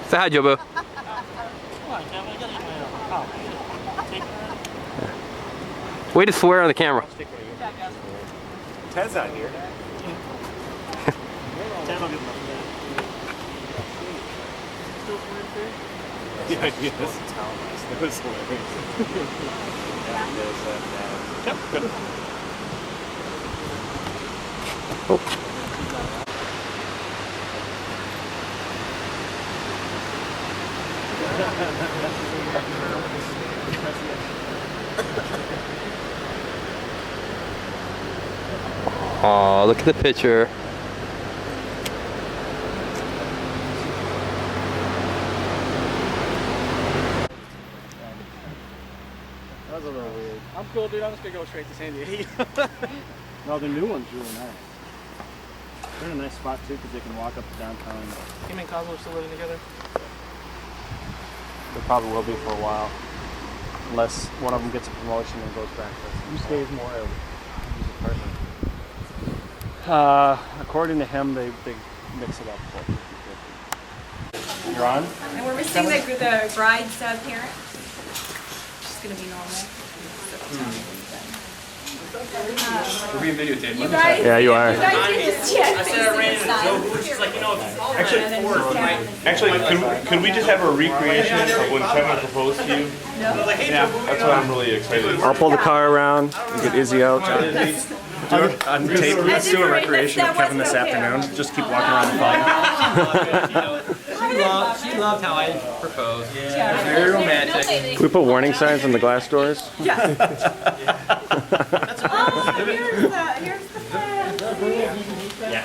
Say hi, Jobo. Way to swear on the camera. Ted's not here. Yeah, yes. It was hilarious. Yep, good. Oh. Oh, look at the picture. That was a little weird. I'm cool, dude. I'm just gonna go straight to San Diego. No, the new one's really nice. They're in a nice spot too because they can walk up to downtown. Him and Cosmo are still living together? They probably will be for a while. Unless one of them gets a promotion and goes back to who stays more of his apartment. According to him, they mix it up. You're on? And we're missing the bride's parent. She's gonna be normal. We're being videotaped. You guys, Yeah, you are. You guys need to check. I said I ran into Joe. She's like, you know, Actually, could we just have a recreation of when Kevin proposed to you? No. Yeah, that's what I'm really excited. I'll pull the car around and get Izzy out. on tape. Let's do a recreation of Kevin this afternoon. Just keep walking around the phone. She loved how I proposed. Yeah. It was very romantic. Can we put warning signs on the glass doors? Yeah. Here's the plan. Yeah.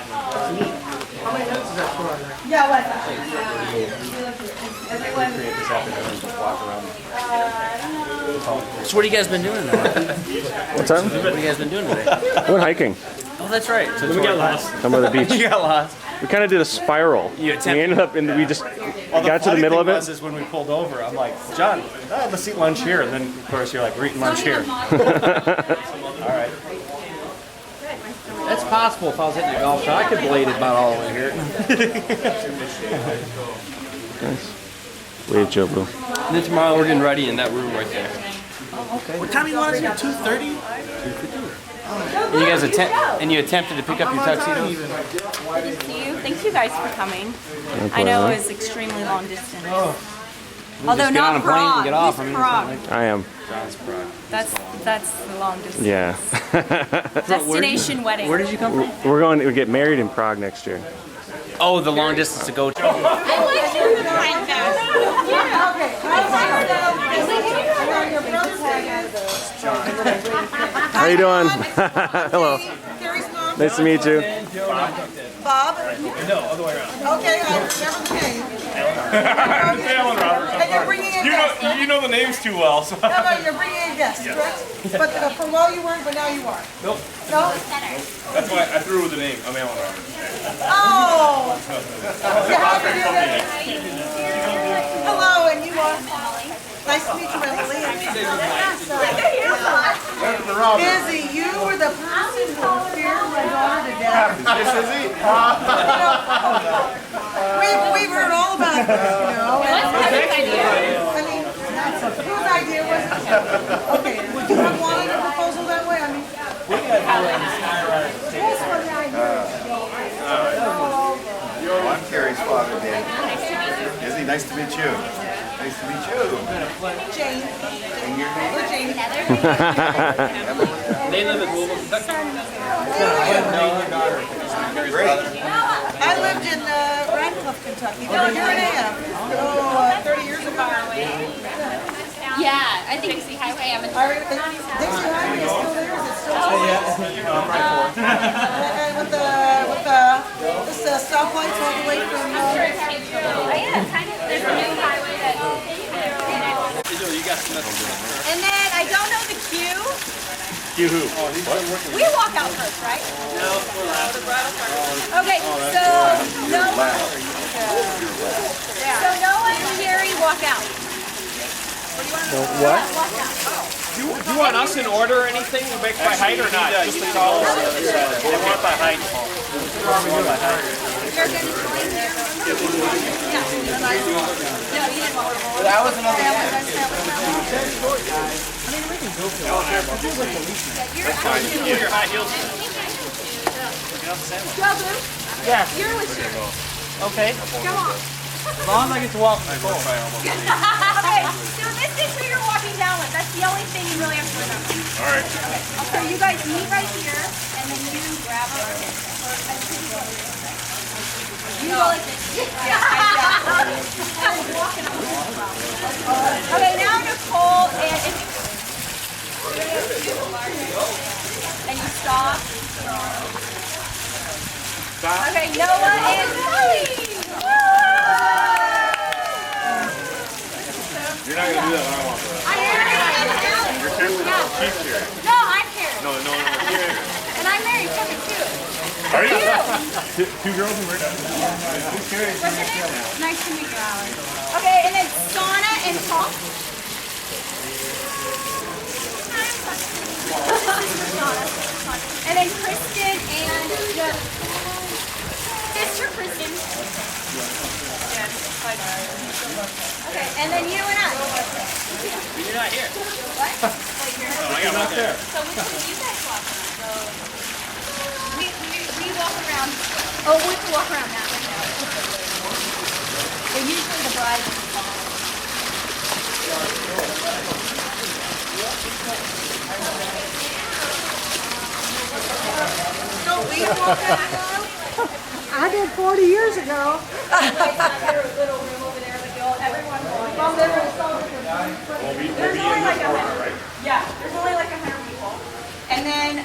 How many minutes is that for? Yeah, everyone. Recreate this afternoon and just walk around. So what have you guys been doing now? What's that? What have you guys been doing today? I went hiking. Oh, that's right. So We got lost. Some of the beach. You got lost. We kind of did a spiral. You We attempted- ended up in. We just got to the middle of it. Is when we pulled over, I'm like, John, let's eat lunch here. And then, of course, you're like, we're eating lunch here. All right. that's possible if I was hitting a golf shot. I could blade it about all the way here. Nice. Wave, Jobu. And then tomorrow we're getting ready in that room right there. What time do you want us here? 2:30? And you guys attempted to pick up your tuxedos? Good to see you. Thank you guys for coming. I know it was extremely long distance. Although get on not a plane and Prague. get off. Who's I mean, it's not Prague? I am. That's the long distance. Yeah. Destination wedding. Where did you come from? We're going to get married in Prague next year. Oh, the long distance to go to. How you doing? Hello. Nice to meet you. Bob? No, other way around. Okay, I remember the name. Alan Roberts. And you're bringing a guest. You know the names too well, so. No, you're bringing a guest, correct? But for a while you weren't, but now you are. Nope. No? That's why I threw with the name. I'm Alan Roberts. Oh! You have to do that. Hello, and you are? Nice to meet you, Emily. Izzy, you were the person who scared my daughter to death. We've heard all about this, you know. I mean, whose idea was it? Okay, would you have wanted a proposal that way? I mean, I'm Carrie's father, Dan. Izzy, nice to meet you. Nice to meet you. Jane. And your name? We're Jane. They live in Louisville, Kentucky. Great. I lived in Radcliffe, Kentucky. No, here I am. 30 years ago. Yeah, I think Dixie Highway. Dixie Highway is still there. Is it still there? And with the stoplights all the way from... Yeah, kind of. There's a new highway that And then I don't know the queue. You who? We walk out first, right? No, we're last. Okay, so no one and Jerry walk out. What? Walk out. Do you want us in order or anything? By height or not? Just the call. They want by height. You're going to join here, remember? Yeah. No, you didn't want to. I wasn't on the end. Your high heels. Go, Blue. Yes. You're with you. Okay. Go on. As long as I get to walk. Okay, so this is who you're walking down with. That's the only thing you really have to remember. All right. So you guys meet right here, and then you grab her. You go like this. Okay, now Nicole, and you stop. Okay, Noah and You're not gonna do that when I walk around. You're Karen. She's Karen. No, I'm Karen. No, Karen. And I'm married too. Are you? Two girls and we're done. Who's Karen? What's your name? Nice to meet you, Alex. Okay, and then Shauna and Paul. And then Kristen and Sister Kristen. Okay, and then you and I. You're not here. What? Wait, you're Not there. So which one do you guys walk around? We walk around. Oh, we can walk around that way now. But usually the bride is involved. Don't we walk that aisle? I did 40 years ago. Little room over there, but everyone. There's only like 100. Yeah, there's only like 100 people. And then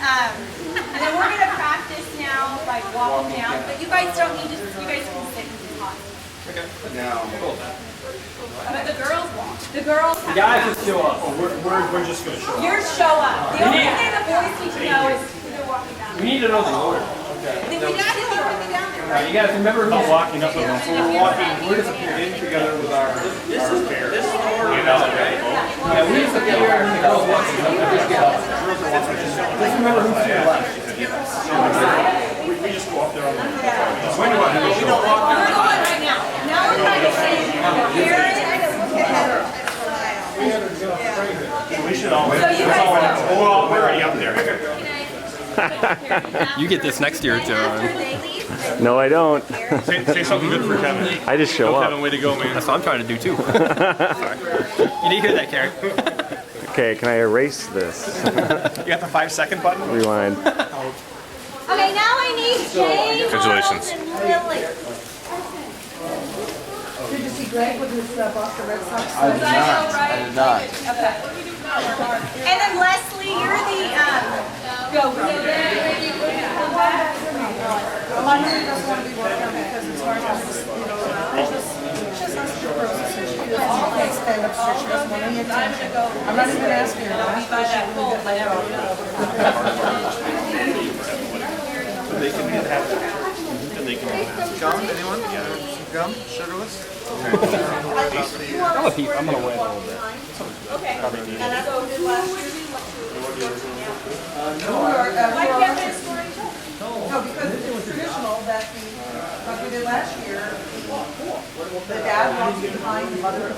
we're gonna practice now, like walking down. But you guys don't need to. You guys can sit and talk. Now, But the girls won't. The girls have Guys, to. just show up. We're just gonna show up. Yours show up. The only thing the boys need to know is who they're walking down. We need to know the order. Then we gotta know who they're down there, right? You guys remember who's walking up with us. We're disappearing together with our pair. You know, right? Yeah, we disappear and the girls walking up. Just remember who's to your left. We just go up there on the. We're going right now. Now we're going to say, Karen, We should always. We're already up there. You get this next year, John. No, I don't. Say something good for Kevin. I just show Kevin, up. way to go, man. That's what I'm trying to do too. You need to hear that, Karen. Okay, can I erase this? You got the 5-second button? Rewind. Okay, now I need Jay, Congratulations. Miles, and Lily. Did you see Greg with his Boston Red Sox? I did not. Okay. And then Leslie, you're the go. My mother doesn't want to be working on it because it's hard to, she just has to process it. She can't stand up straight. She doesn't want any attention. I'm not even asking her. I'm just wishing she would get laid off. gum, anyone? Some gum, sugarless? I'm gonna wait a little bit. Okay. And I go to last year. No, because it was traditional that like we did last year, the dad walks behind the mother,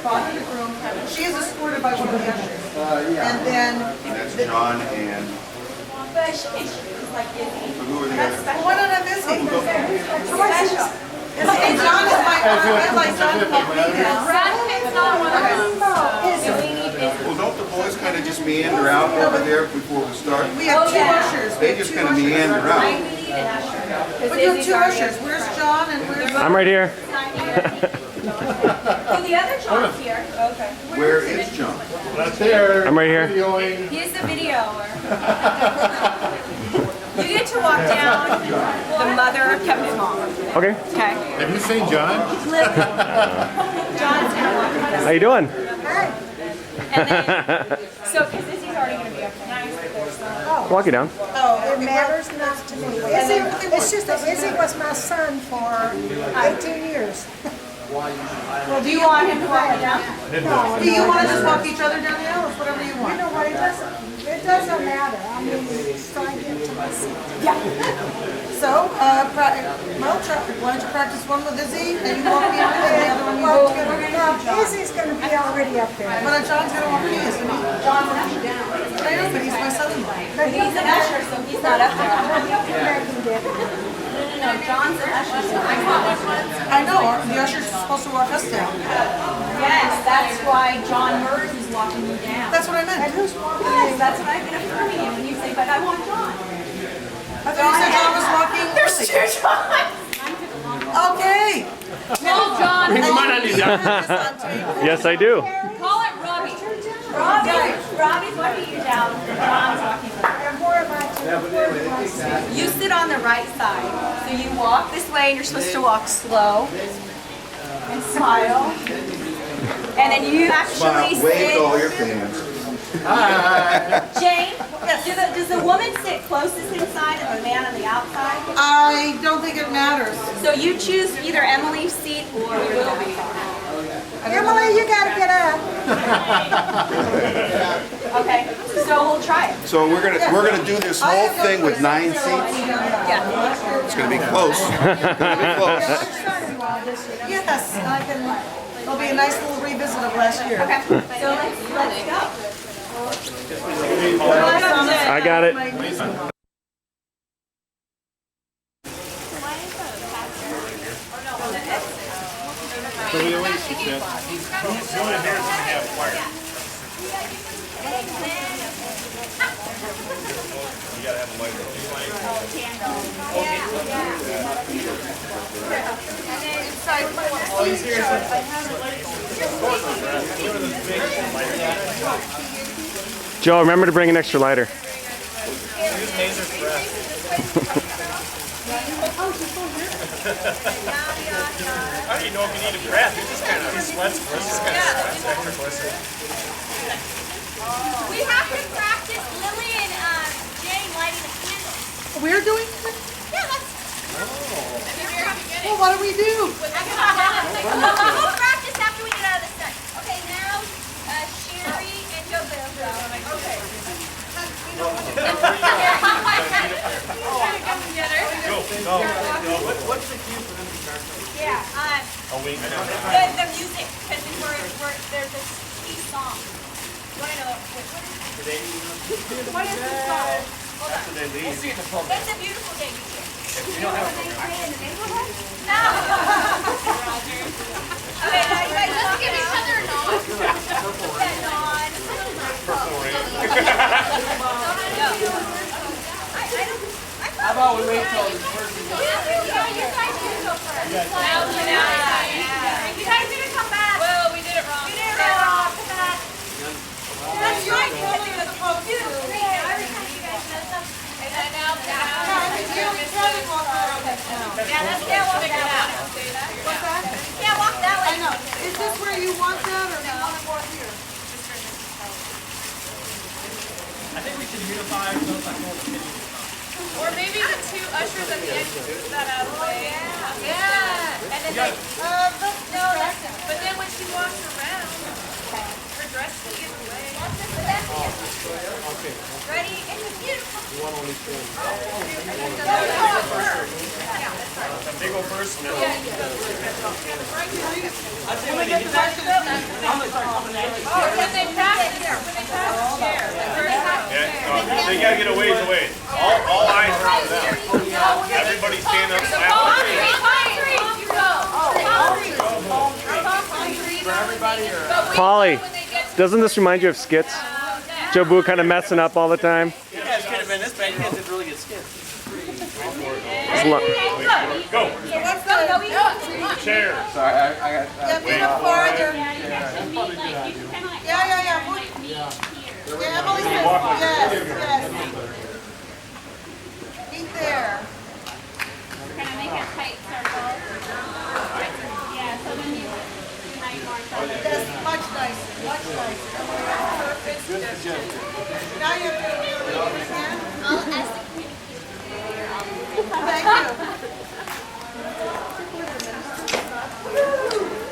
father the groom. She is escorted by one of the ushers. And then That's John and, But she's like Izzy. who are the others? why don't I miss him? Special. And John is my red light, John is my female. Brad Pitt's not one of them. Well, don't the boys kind of just meander out over there before we start? We have two ushers. We They have just two kind of ushers. meander out. We have two ushers. Where's John and where's? I'm right here. Oh, the other John's here. Okay. Where is John? I'm right here. He's the videoer. You get to walk down the mother of Kevin's mom. Okay. Okay. Have you seen John? John's gonna walk with us. How you doing? And then, so, because Izzy's already gonna be up there. Nice, but there's not. Walk you down. Oh, it matters not to me. It's just that Izzy was my son for 18 years. Well, do you want him to walk you down? Do you want to just walk each other down the aisle? It's whatever you want. You know what, it doesn't matter. I mean, so I get to my seat. Yeah. So, why don't you practice one with Izzy, and you walk me up there, and the other one you go together. Well, Izzy's gonna be already up there. But John's gonna walk me, isn't he? John will be down. I know, but he's my son-in-law. But he's an usher, so he's not up there. Megan did. No, John's an usher, so I'm not. I know, the usher's supposed to walk us down. Yes, that's why John Murs is walking you down. That's what I meant. And who's walking Yes, in? that's what I've been affirming you when you say, but I want John. I thought you said John was walking. There's two Johns. Okay. No, John. Yes, I do. Call it Robbie. Robbie's walking you down. John's walking you down. And where am I to? Where do I sit? You sit on the right side. So you walk this way and you're supposed to walk slow and smile. And then you actually Wave to all sit. your fans. Jane, does the woman sit closest inside and the man on the outside? I don't think it matters. So you choose either Emily's seat or Willie's. Emily, you gotta get up. Okay, so we'll try it. So we're gonna do this whole thing with 9 seats. Yeah. It's gonna be close. It's gonna be close. Yes, and I can, it'll be a nice little revisit of last year. Okay, so let's go. I got it. Joe, remember to bring an extra lighter. I don't even know if you need a breath. He sweats. He just kind of sweats extra closer. We have to practice Lily and Jane lighting the candles. We're doing it? Yeah, that's. Well, what do we do? We'll practice after we get out of the set. Okay, now Sherry and Joe Bill. Okay. Come together. What's the cue for them to start? Yeah. A week. The music, because there's a key song. You want to know what is the song? Hold on. We'll see it in the program. It's a beautiful day. We don't have a program. In the neighborhood? No. Okay, now you guys let's give each other a nod. Yeah, nod. How about we wait till this person goes? Yeah, you guys can go first. You guys didn't come back. Well, we did it wrong. We did it wrong. Come back. That's right. You're supposed to. Every time you guys mess up. And then now. Yeah, let's walk that way. What's that? Yeah, walk that way. I know. Is this where you want that, or do you want it more here? I think we should unify ourselves like all the kids. Or maybe the two ushers at the end move that out of the way. Yeah. And then but then when she walks around, her dress will get in the way. Ready? It's beautiful. You want only two. They go first. No. When they pass the chair. They gotta get a ways away. All eyes are on them. Everybody stand up. Polly, doesn't this remind you of skits? Joe Boo kind of messing up all the time. You guys could have been this bad. You guys did really good skits. Go. Chair. Sorry, I got. Yeah, move it farther. Yeah. Yeah, Emily says yes. Meet there. Kind of make a tight circle. Yeah, so then you unite more. Yes, much nicer, much nicer. Perfect. Now you have to do it again. Thank you.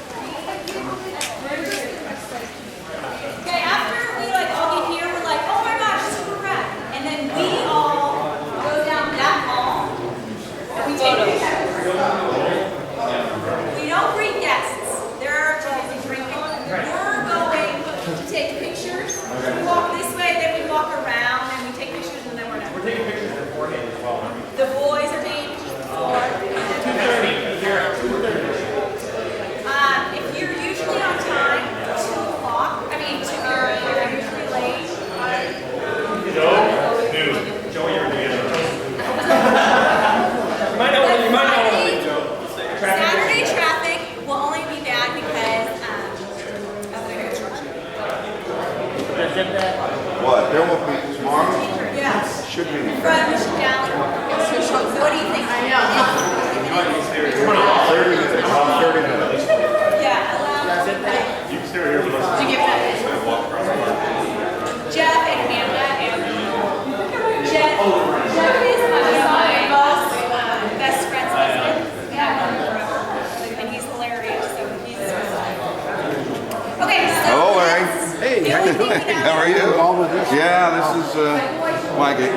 How are you? Yeah, this is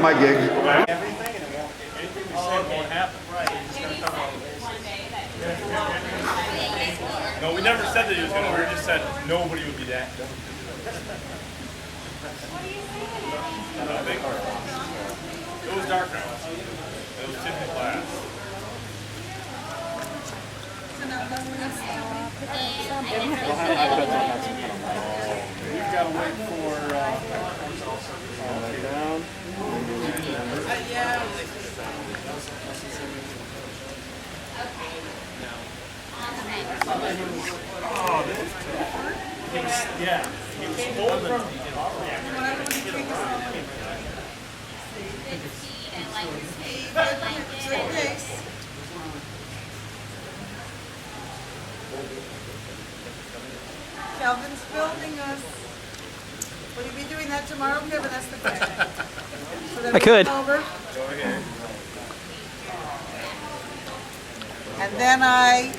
my gig. No, we never said that he was gonna. We just said nobody would be that. It was dark now. It was typical class. We've got to wait for down. Yeah. He was holding. Calvin's building us. Will you be doing that tomorrow, Kevin? That's the question. So then I could. Over. And then I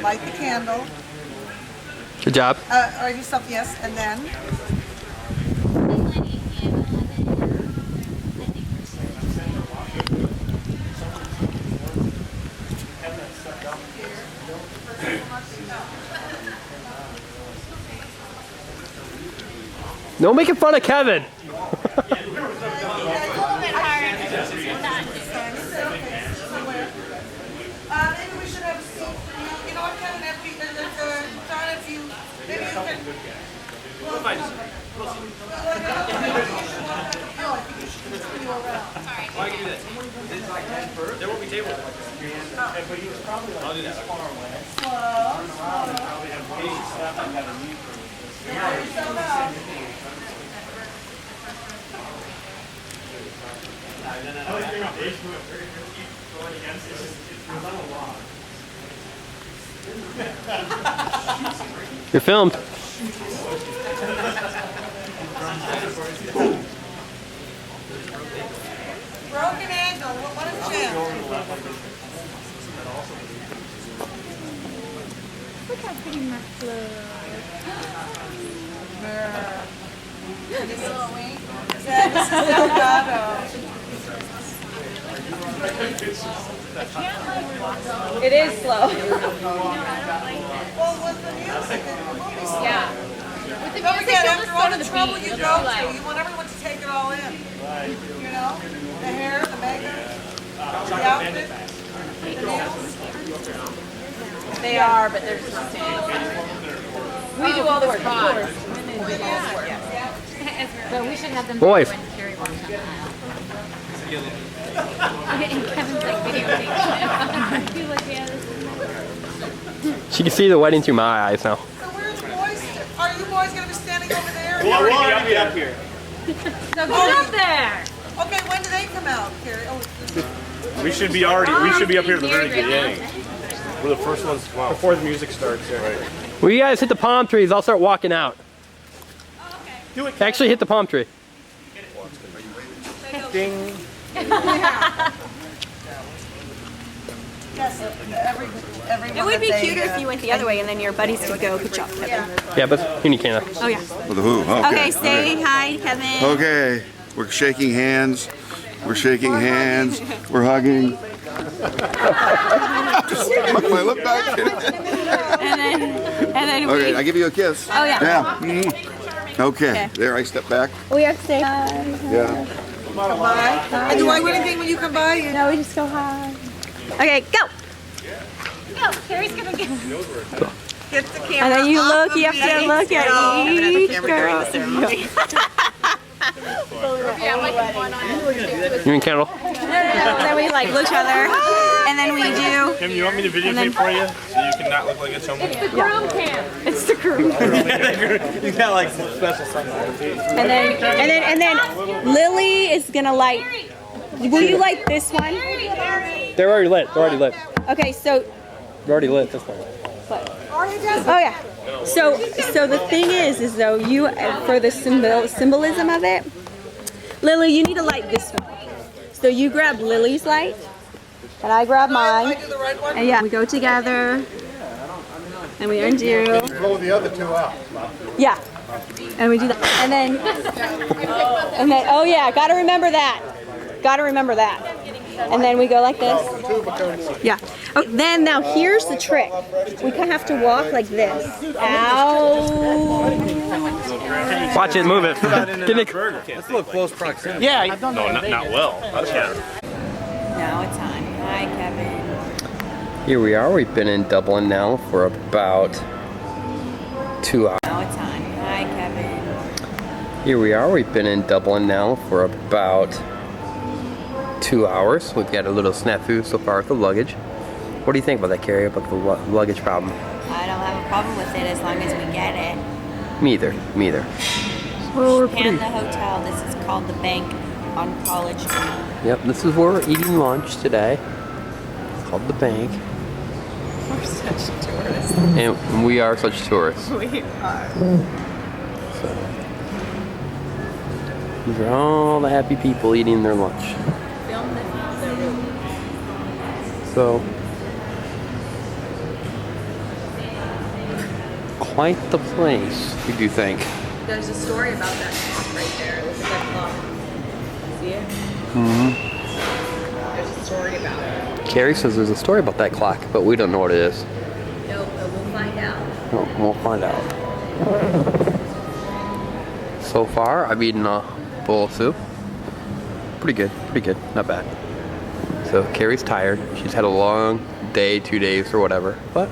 light the candle. Good job. Or do something, yes, and then. No making fun of Kevin. Maybe we should have a seat. You know what, Kevin, John, if you, maybe you can. Well, I think you should continue around. Why can you do that? There won't be tables. I'll do that. You're filmed. Broken angle, what a chance. Look how pretty my flow. This is Delgado. It is slow. Well, with the music and the movies. Yeah. Don't forget, after all the trouble you go through, you want everyone to take it all in. You know? The hair, the makeup, the outfit, the nails. They are, but they're just not we do all the work, of course. But we should have them Boys. when Carrie walks down the aisle. And Kevin's like videotaping it. He's like, yeah, this is She can see the wedding through my eyes now. So where's boys? Are you boys going to be standing over there? We'll already be up here. So get up there. Okay, when do they come out, Carrie? Oh, We should be up here at the very beginning. We're the first ones to come out. Before the music starts, yeah. Right. Well, you guys hit the palm trees. I'll start walking out. Do it. Actually, hit the palm tree. Ding. yes, everyone. It would be cuter if you went the other way and then your buddies could go. Good job, Kevin. Yeah, but you can't. Oh, yeah. With the who? Okay, say hi, Kevin. Okay, we're shaking hands. We're shaking hands. We're hugging. I look back. And then we... Okay, I give you a kiss. Oh, yeah. Yeah. Mhm. Okay, there I step back. We have to say hi. Yeah. Bye. And do I win anything when you come by? No, we just go hi. Okay, go. Go. Carrie's gonna get. Get the camera. And then you off look. of You have me. to look at each girl. You mean Kendall? Then we like look each other, and then we do. Kim, you want me to videotape for you so you can not look like a chump? the groom cam. It's the crew. You got like some special sunlight. And then Lily is gonna light. Will you light this one? They're already lit. They're already lit. Okay, so. They're already lit this one. Oh yeah. So the thing is though you for the symbolism of it, Lily, you need to light this one. So you grab Lily's light, and I grab mine. I do the right one. And yeah, we go together, and we undo. blow the other two out. Yeah. And we do that. And then, oh yeah, gotta remember that. Gotta remember that. And then we go like this. Yeah. Oh, then now here's the trick. We kind of have to walk like this. Ow. Watch it, move it. Let's look close proximity. Yeah. No, not well. Yeah. Now it's on. Hi, Kevin. Here we are. We've been in Dublin now for about 2 hours. Now it's on. Hi, Kevin. Here we are. We've been in Dublin now for about 2 hours. We've got a little snafu so far with the luggage. What do you think about that, Carrie, about the luggage problem? I don't have a problem with it as long as we get it. Me either. Me either. And the hotel. This is called the Bank on College Street. Yep, this is where we're eating lunch today. It's called the Bank. We're such tourists. And we are such tourists. We are. So, these are all the happy people eating their lunch. Film this out there. So, quite the place, we do think. There's a story about that clock right there. Look at that clock. See it? Mm-hmm. There's a story about it. Carrie says there's a story about that clock, but we don't know what it is. No, but we'll find out. Oh, we'll find out. So far, I've eaten a bowl of soup. Pretty good, not bad. So Carrie's tired. She's had a long day, 2 days or whatever, but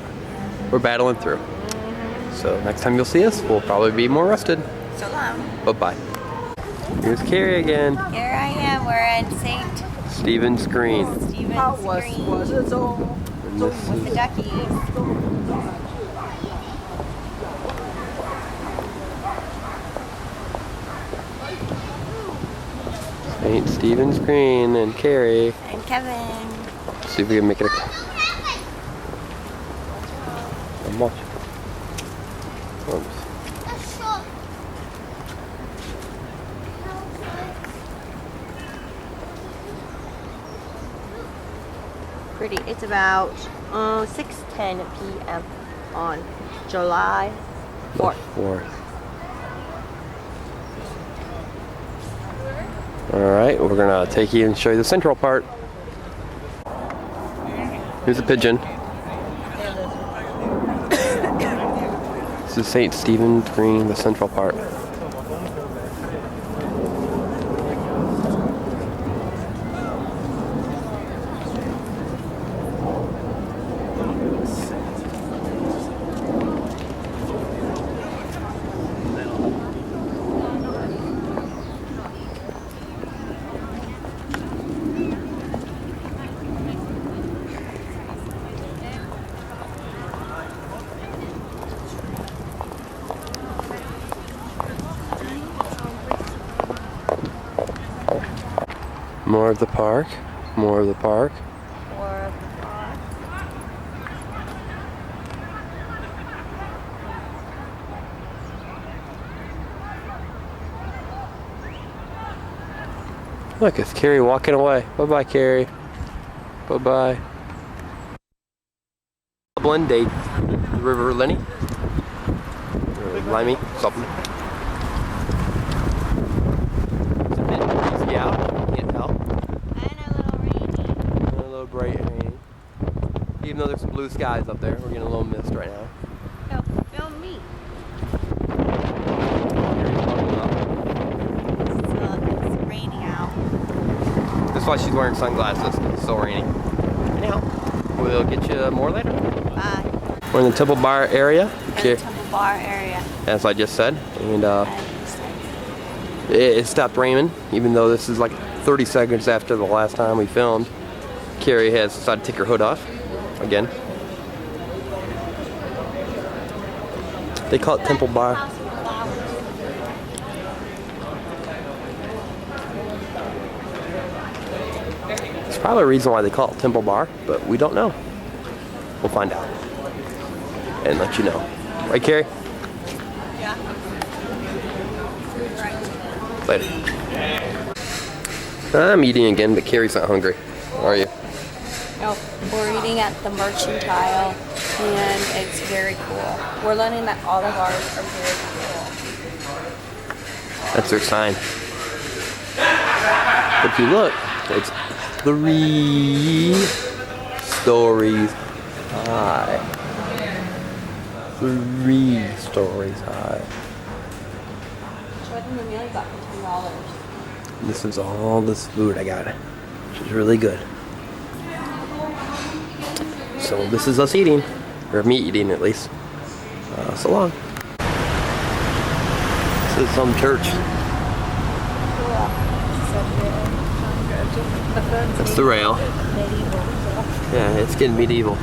we're battling through. So next time you'll see us, we'll probably be more rested. So long. Bye-bye. Here's Carrie again. Here I am. We're in St. Stephen's Green. Stephen's Green. And this With the is duckies. St. Stephen's Green and Carrie. And Kevin. See if we can make it a... I'm watching. Oops. Pretty. It's about 6:10 p.m. on July 4th. Alright, we're gonna take you and show you the central part. Here's a pigeon. This is St. Stephen's Green, the central part. More of the park, more of the park. More of the park. Look, it's Carrie walking away. Bye-bye, Carrie. Bye-bye. Dublin, date the River Lenny. Or Limey, something. It's a bit breezy out, can't tell. And a little rainy. A little bright and rainy. Even though there's some blue skies up there, we're getting a little mist right now. No, film me. It's raining out. That's why she's wearing sunglasses, 'cause it's so rainy. Anyhow, we'll get you more later. Bye. We're in the Temple Bar area. The Temple Bar area. As I just said. And it stopped raining, even though this is like 30 seconds after the last time we filmed. Carrie has decided to take her hood off again. They call it Temple Bar. There's probably a reason why they call it Temple Bar, but we don't know. We'll find out and let you know. Right, Carrie? Yeah. Later. I'm eating again, but Carrie's not hungry. Are you? No, we're eating at the Mercantile, and it's very cool. We're learning that all of ours are very cool. That's their sign. If you look, it's 3 stories high. 3 stories high. Jordan and Amelia got $10. This is all this food I got, which is really good. So this is us eating, or me eating at least. So long. This is some church. That's the rail. Yeah, it's getting medieval.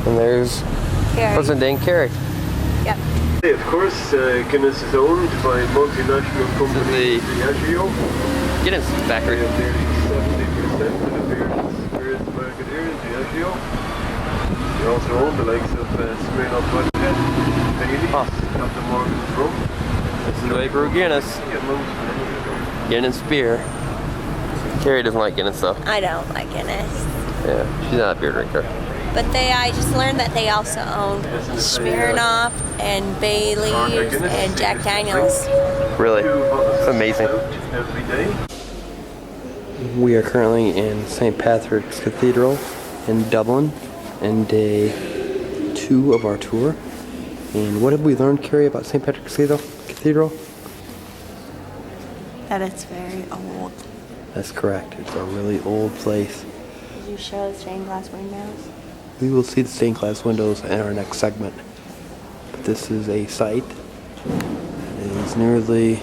And there's President Dan Carey. Yep. Of course, Guinness is owned by multinational company Diageo. Guinness factory. Nearly 70% of the beer spirits market here is Diageo. They also own the likes of Smirnoff Vodka, Bailey's, Captain Morgan's Rum. This is the way brew Guinness. Guinness beer. Carrie doesn't like Guinness though. I don't like Guinness. Yeah, she's not a beer drinker. But I just learned that they also owned Smirnoff and Bailey's and Jack Daniels. Really? It's amazing. We are currently in St. Patrick's Cathedral in Dublin in day 2 of our tour. And what have we learned, Carrie, about St. Patrick's Cathedral? That it's very old. That's correct. It's a really old place. Did you show the stained glass windows? We will see the stained glass windows in our next segment. But this is a site that is nearly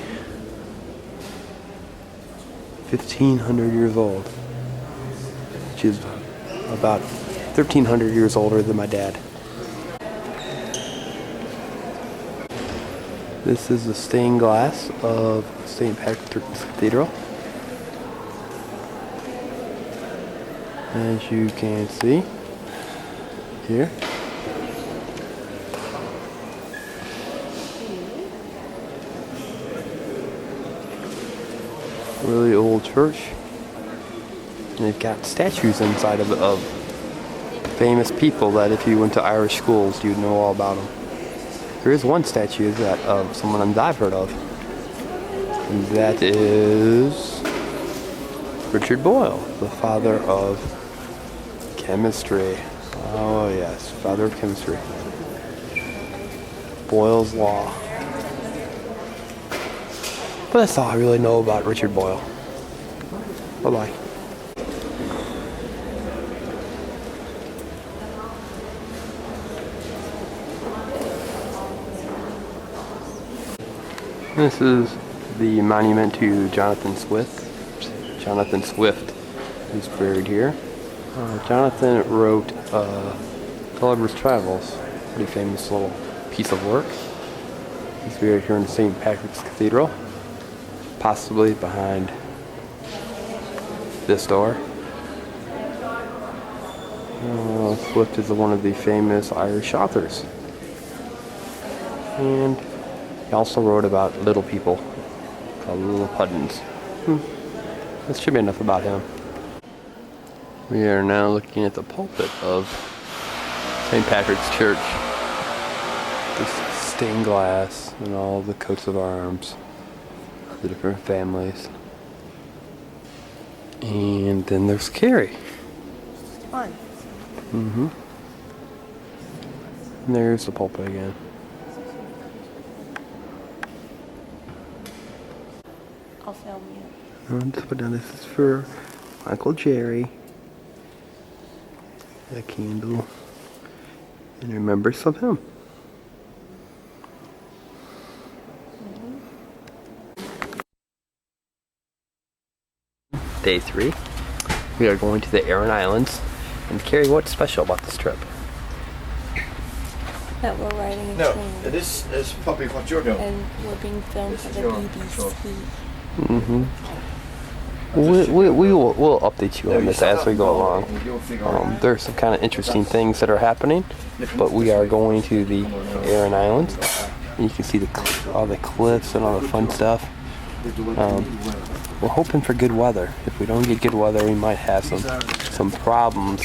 1,500 years old, which is about 1,300 years older than my dad. This is the stained glass of St. Patrick's Cathedral. As you can see here. Really old church. And they've got statues inside of famous people that if you went to Irish schools, you'd know all about them. There is one statue that of someone I've heard of. And that is Richard Boyle, the father of chemistry. Oh yes, father of chemistry. Boyle's Law. But that's all I really know about Richard Boyle. Bye-bye. This is the monument to Jonathan Swift. Jonathan Swift is buried here. Jonathan wrote Gulliver's Travels, pretty famous little piece of work. He's buried here in St. Patrick's Cathedral, possibly behind this door. Swift is one of the famous Irish authors. And he also wrote about little people called Little Puddins. That should be enough about him. We are now looking at the pulpit of St. Patrick's Church. This stained glass and all the coats of arms of the different families. And then there's Carrie. Fun. And there's the pulpit again. I'll film you. I'll just put down, this is for Uncle Jerry. A candle. And remembrance of him. Day 3. We are going to the Aran Islands. And Carrie, what's special about this trip? That we're riding a No, train. this is probably what you're doing. And we're being filmed for the BBC. We'll update you on this as we go along. There's some kind of interesting things that are happening, but we are going to the Aran Islands, and you can see all the cliffs and all the fun stuff. We're hoping for good weather. If we don't get good weather, we might have some problems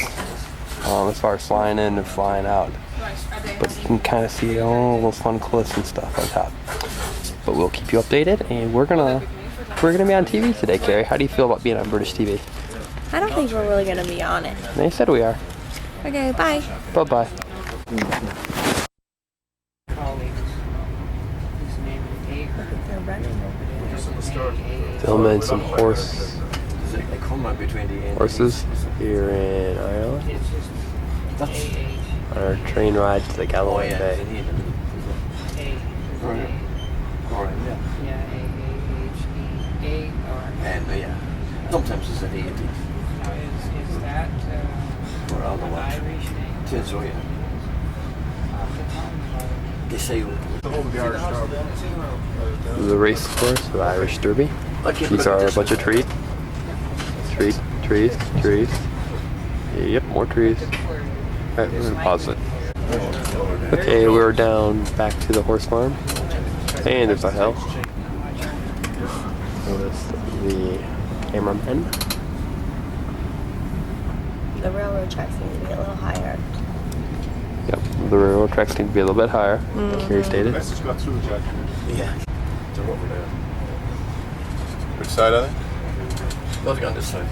as far as flying in and flying out. But you can kind of see all those fun cliffs and stuff on top. But we'll keep you updated, and we're gonna be on TV today, Carrie. How do you feel about being on British TV? I don't think we're really gonna be on it. They said we are. Okay, bye. Bye bye. Filming some horses here in Ireland. Our train ride to the Galloway Bay. And yeah, sometimes it's an 80. Is that Or otherwise. Irish name? It is, oh yeah. They say The race course, the Irish Derby. These are a bunch of trees. Trees. Yep, more trees. Alright, we're gonna pause it. Okay, we're down back to the horse farm. And there's a hill. Notice the cameraman. The railroad tracks need to be a little higher. Yep, the railroad tracks need to be a little bit higher. Here stated. Message got through, Jack. yeah. They're over there. Which side are they? Got to go on this side.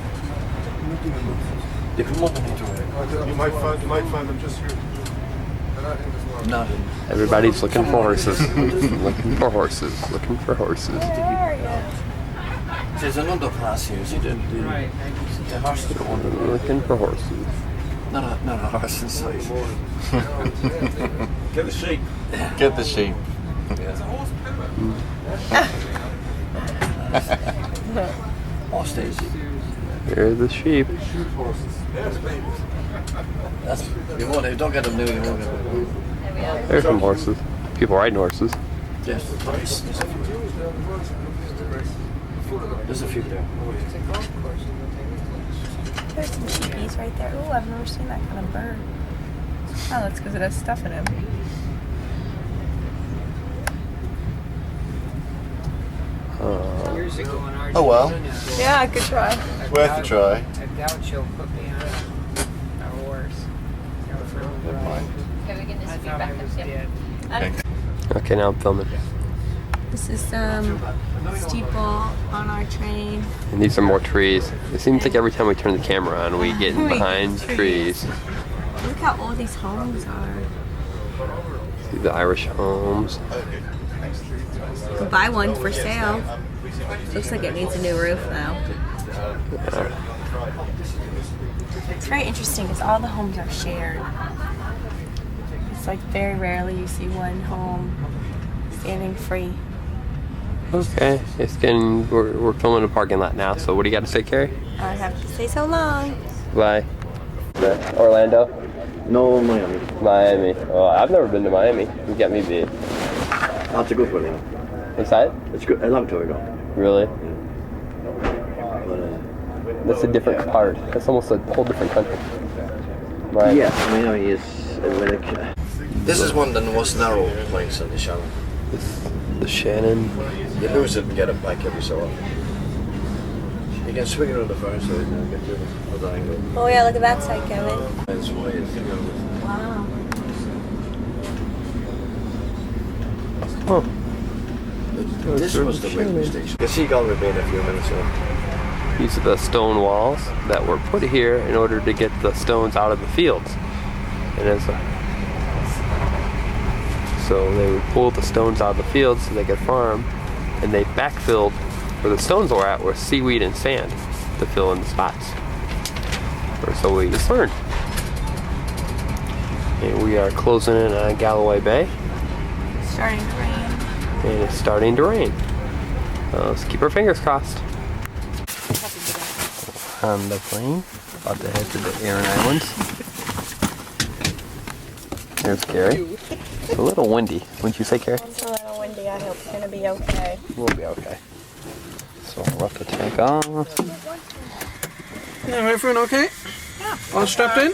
You come up and into it. You might find them just here. No. Everybody's looking for horses. Looking for horses. There's another class here, see the horses go on the road. Looking for horses. Not a horse inside. Get the sheep. Get the sheep. Oh, Stacey. Here's the sheep. That's, you won't, if you don't get them new, you won't get them. There's some horses. People riding horses. Yes, there's a few there. There's some sheepies right there. Ooh, I've never seen that kind of bird. Oh, that's because it has stuff in him. Years ago in Argentina. Oh well. Yeah, I could try. It's worth a try. I doubt she'll put me on a horse. Never mind. Okay, we can I just be thought back I up was here. dead. Okay, now I'm filming. This is some steeple on our train. And these are more trees. It seems like every time we turn the camera on, we get in behind trees. Look how old these homes are. See the Irish homes. You can buy one for sale. Looks like it needs a new roof though. Yeah. It's very interesting because all the homes are shared. It's like very rarely you see one home standing free. Okay, we're filming a parking lot now, so what do you got to say, Carrie? I have to say so long. Bye. Orlando? No, Miami. Miami. Oh, I've never been to Miami. You got me beat. That's a good one, yeah. What's that? It's good. A long time ago. Really? But, That's a different part. That's almost a whole different country. Right? yeah, Miami is This is one that was narrow planes on the Shannon. The Shannon. You lose it and get it back every so often. You can swing it on the far side and get to the other angle. Oh yeah, look at that side, Kevin. That's why it's Wow. Oh. This was the railway station. The seagull will be in a few minutes ago. These are the stone walls that were put here in order to get the stones out of the fields. And so they would pull the stones out of the fields so they could farm, and they backfilled where the stones were at with seaweed and sand to fill in the spots. Or so we just learned. And we are closing in on Galloway Bay. Starting to rain. And it's starting to rain. Let's keep our fingers crossed. On the plane, about to head to the Aran Islands. There's Gary. It's a little windy, wouldn't you say, Gary? It's a little windy. I hope it's gonna be okay. We'll be okay. So we'll have to take off. Yeah, everyone okay? Yeah. All strapped in?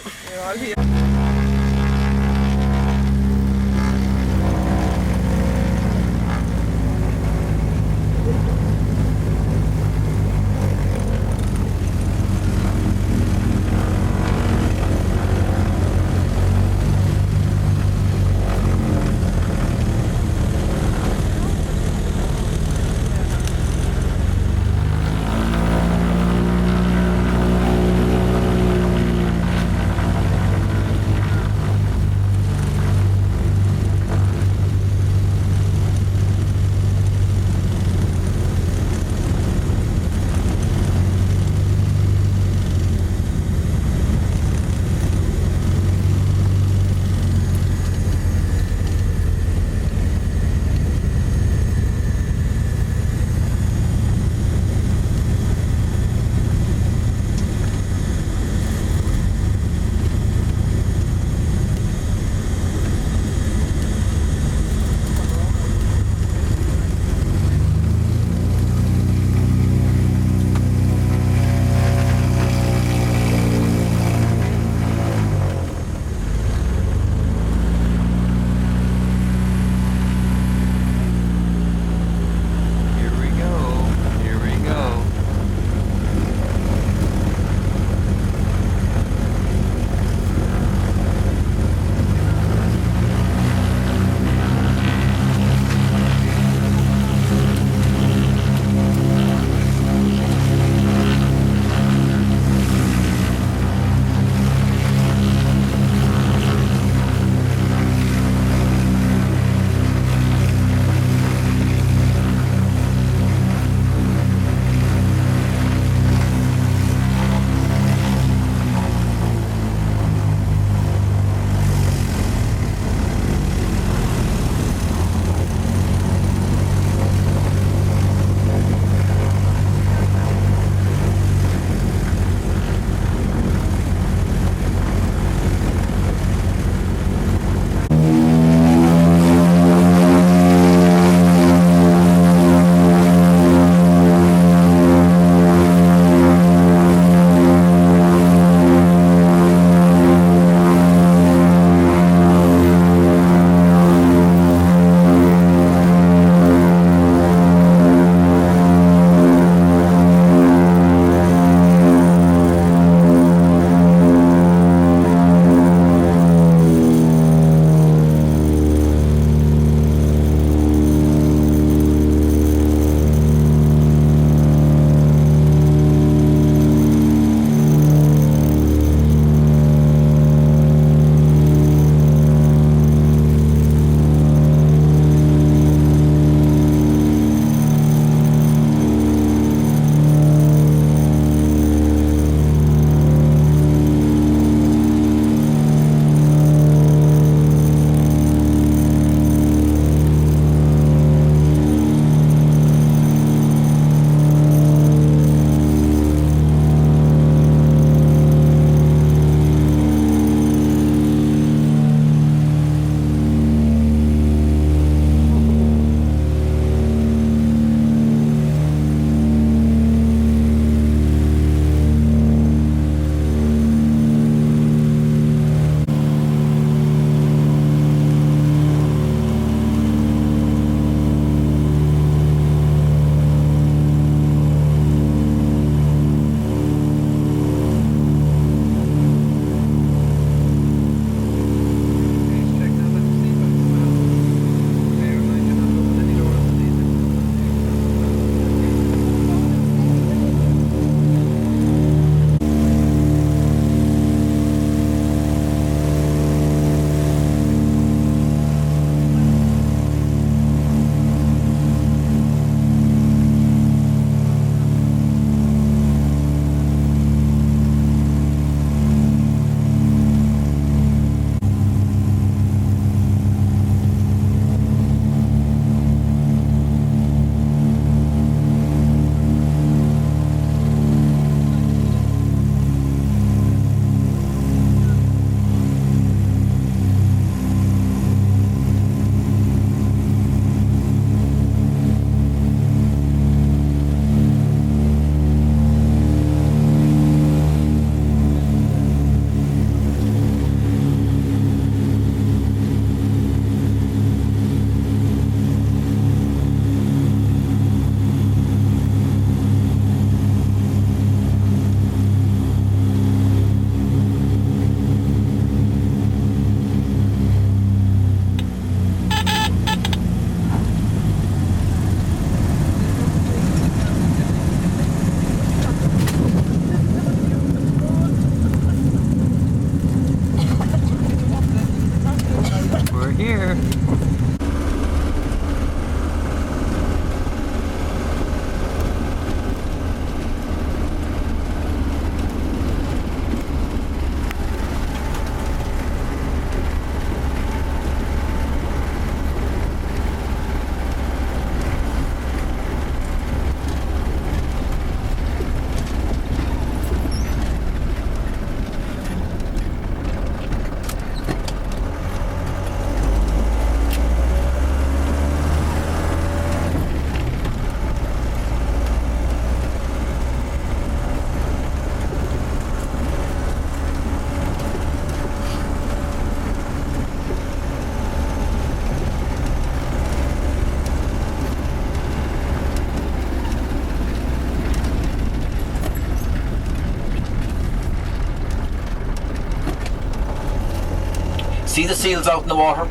See the seals out in the water?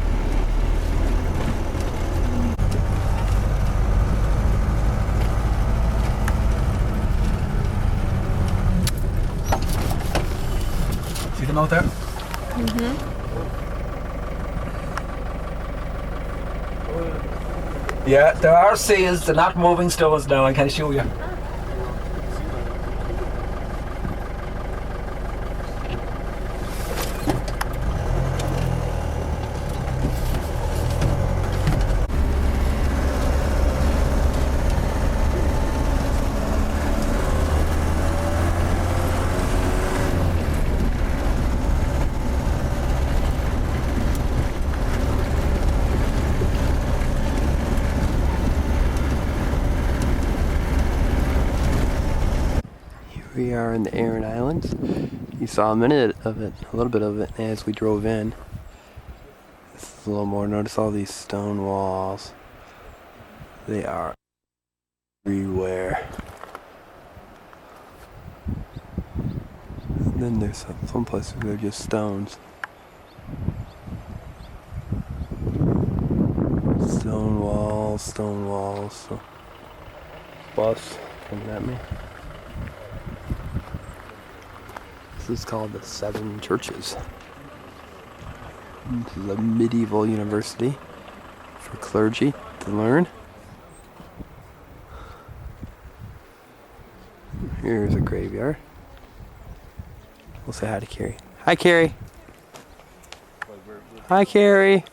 See them out there? Yeah, there are seals. They're not moving stones now, I can show you. We are in the Aran Islands. You saw a little bit of it as we drove in. This is a little more. Notice all these stone walls. They are everywhere. And then there's some places where they're just stones. Stone walls, stone walls. So, bus coming at me. This is called the Seven Churches. This is a medieval university for clergy to learn. Here's a graveyard. We'll say hi to Carrie. Hi, Carrie. Hi, Carrie.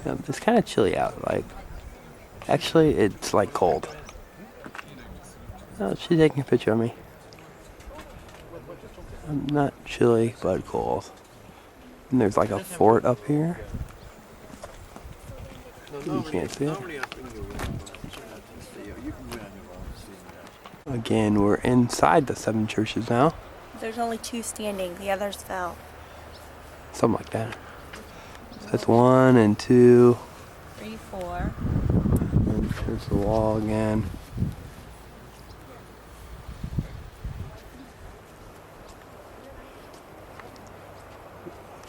Yeah, it's kind of chilly out. Like, actually, it's like cold. Oh, she's taking a picture of me. I'm not chilly, but cold. And there's like a fort up here. You can't see it. Again, we're inside the Seven Churches now. There's only 2 standing. The others fell. Something like that. So that's 1 and 2. 3, 4. And there's the wall again.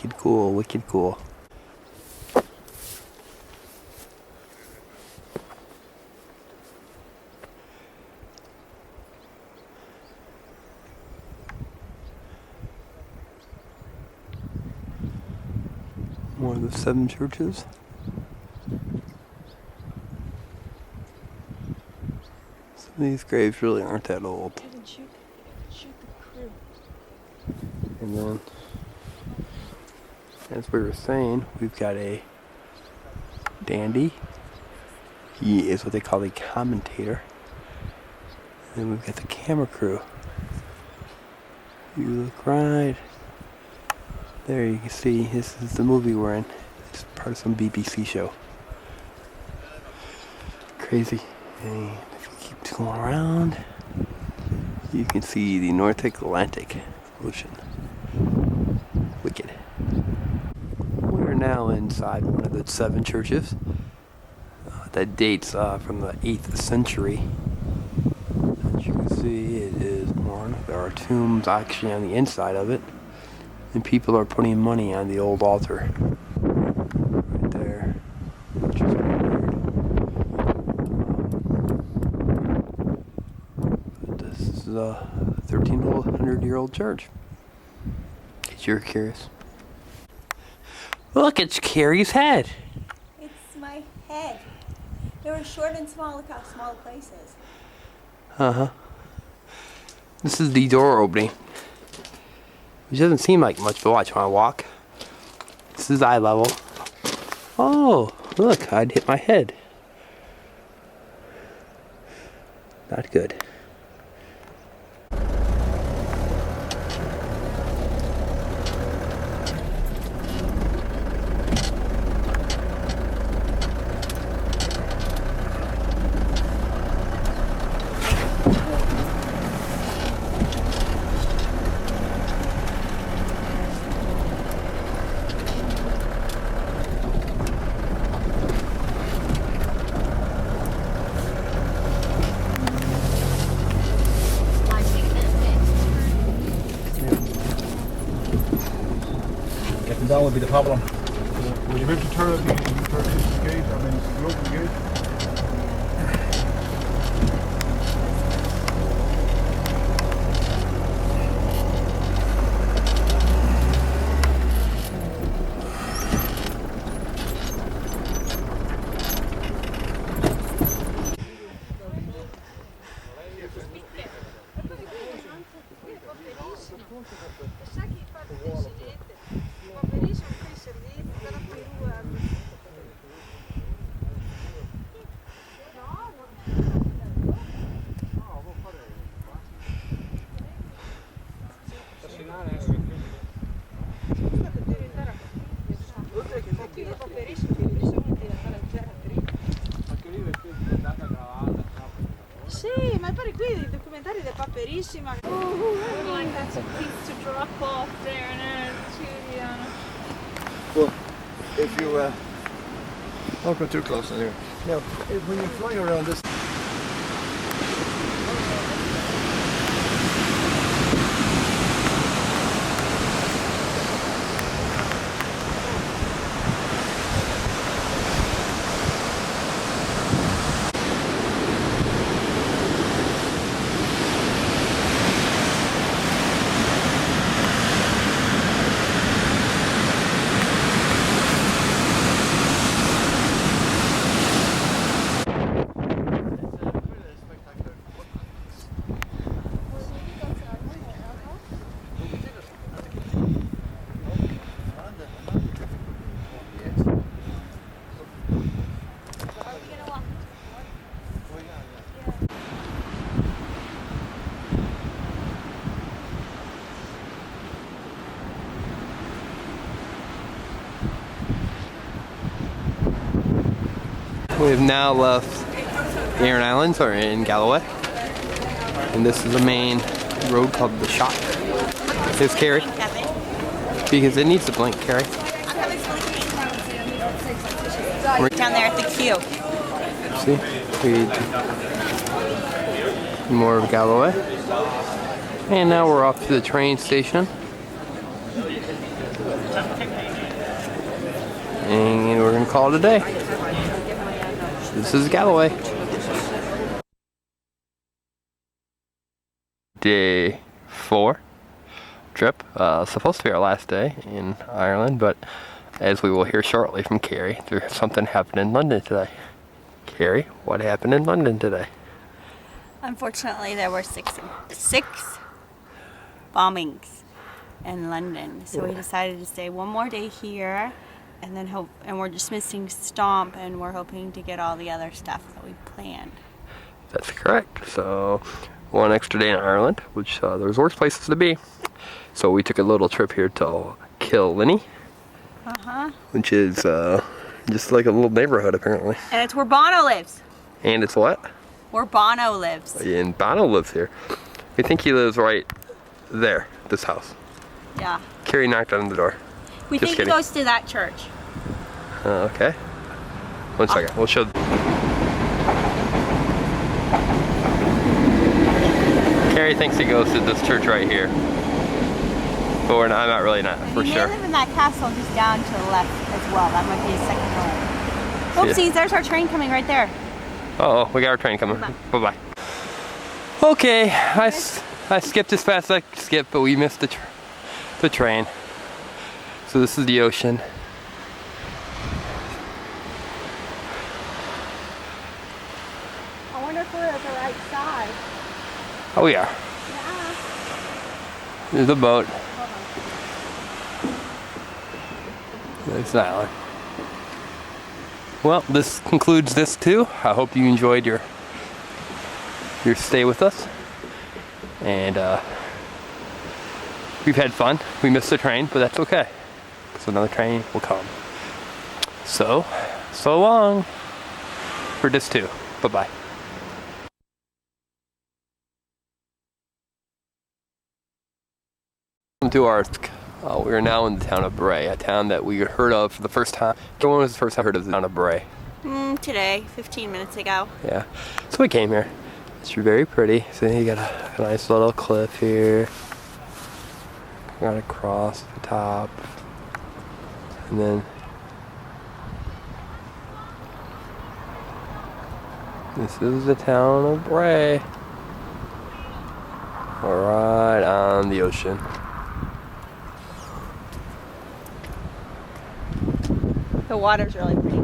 Wicked cool, wicked cool. One of the 7 churches. Some of these graves really aren't that old. And then, as we were saying, we've got a dandy. He is what they call a commentator. And we've got the camera crew. You look right there, you can see this is the movie we're in. It's part of some BBC show. Crazy. And if you keep going around, you can see the North Atlantic Ocean. Wicked. We're now inside one of the 7 churches that dates from the 8th century. As you can see, it is worn. There are tombs actually on the inside of it, and people are putting money on the old altar right there, which is weird. But this is a 1,300-year-old church. In case you're curious. Look, it's Carrie's head. It's my head. They were short and small. Look how small the place is. Uh-huh. This is the door opening. Which doesn't seem like much, but watch when I walk. This is eye level. Oh, look, I'd hit my head. Not good. will be the problem. Will you be able to turn up the gate? I mean, the open gate? Sì, ma poi qui i documentari del Paperissima. I would like that's a piece to drop off there in a studio. Well, if you, don't go too close anyway. Now, when you're flying around this, We've now left Aran Islands, or in Galloway, and this is the main road called the Shop. Here's Carrie, because it needs to blink, Carrie. Down there at the queue. See, more of Galloway, and now we're off to the train station, and we're gonna call it a day. This is Galloway. Day 4 trip. Supposed to be our last day in Ireland, but as we will hear shortly from Carrie, there's something happened in London today. Carrie, what happened in London today? Unfortunately, there were six bombings in London, so we decided to stay one more day here, and then we're just missing Stomp, and we're hoping to get all the other stuff that we planned. That's correct. So one extra day in Ireland, which there's worse places to be. So we took a little trip here to Killiney, which is just like a little neighborhood apparently. And it's where Bono lives. And it's what? Where Bono lives. And Bono lives here. We think he lives right there, this house. Yeah. Carrie knocked on the door. We Just think kidding. he goes to that church. Okay. One second. We'll show. Carrie thinks he goes to this church right here. But I'm not really for He sure. may live in that castle just down to the left as well. That might be his second home. Oopsies, there's our train coming right there. Oh, we got our train coming. Bye-bye. Okay, I skipped as fast as I could skip, but we missed the train. So this is the ocean. I wonder if we're at the right side. Oh yeah. Yeah. There's a boat. There's an island. Well, this concludes this too. I hope you enjoyed your stay with us. And we've had fun. We missed the train, but that's okay. Because another train will come. So long for this too. Bye-bye. Welcome to Arsk. We are now in the town of Bray, a town that we heard of for the first time. When was the first time I heard of the town of Bray? Today, 15 minutes ago. Yeah. So we came here. It's very pretty. So you got a nice little cliff here. Got across the top. And then this is the town of Bray. We're right on the ocean. The water's really pretty.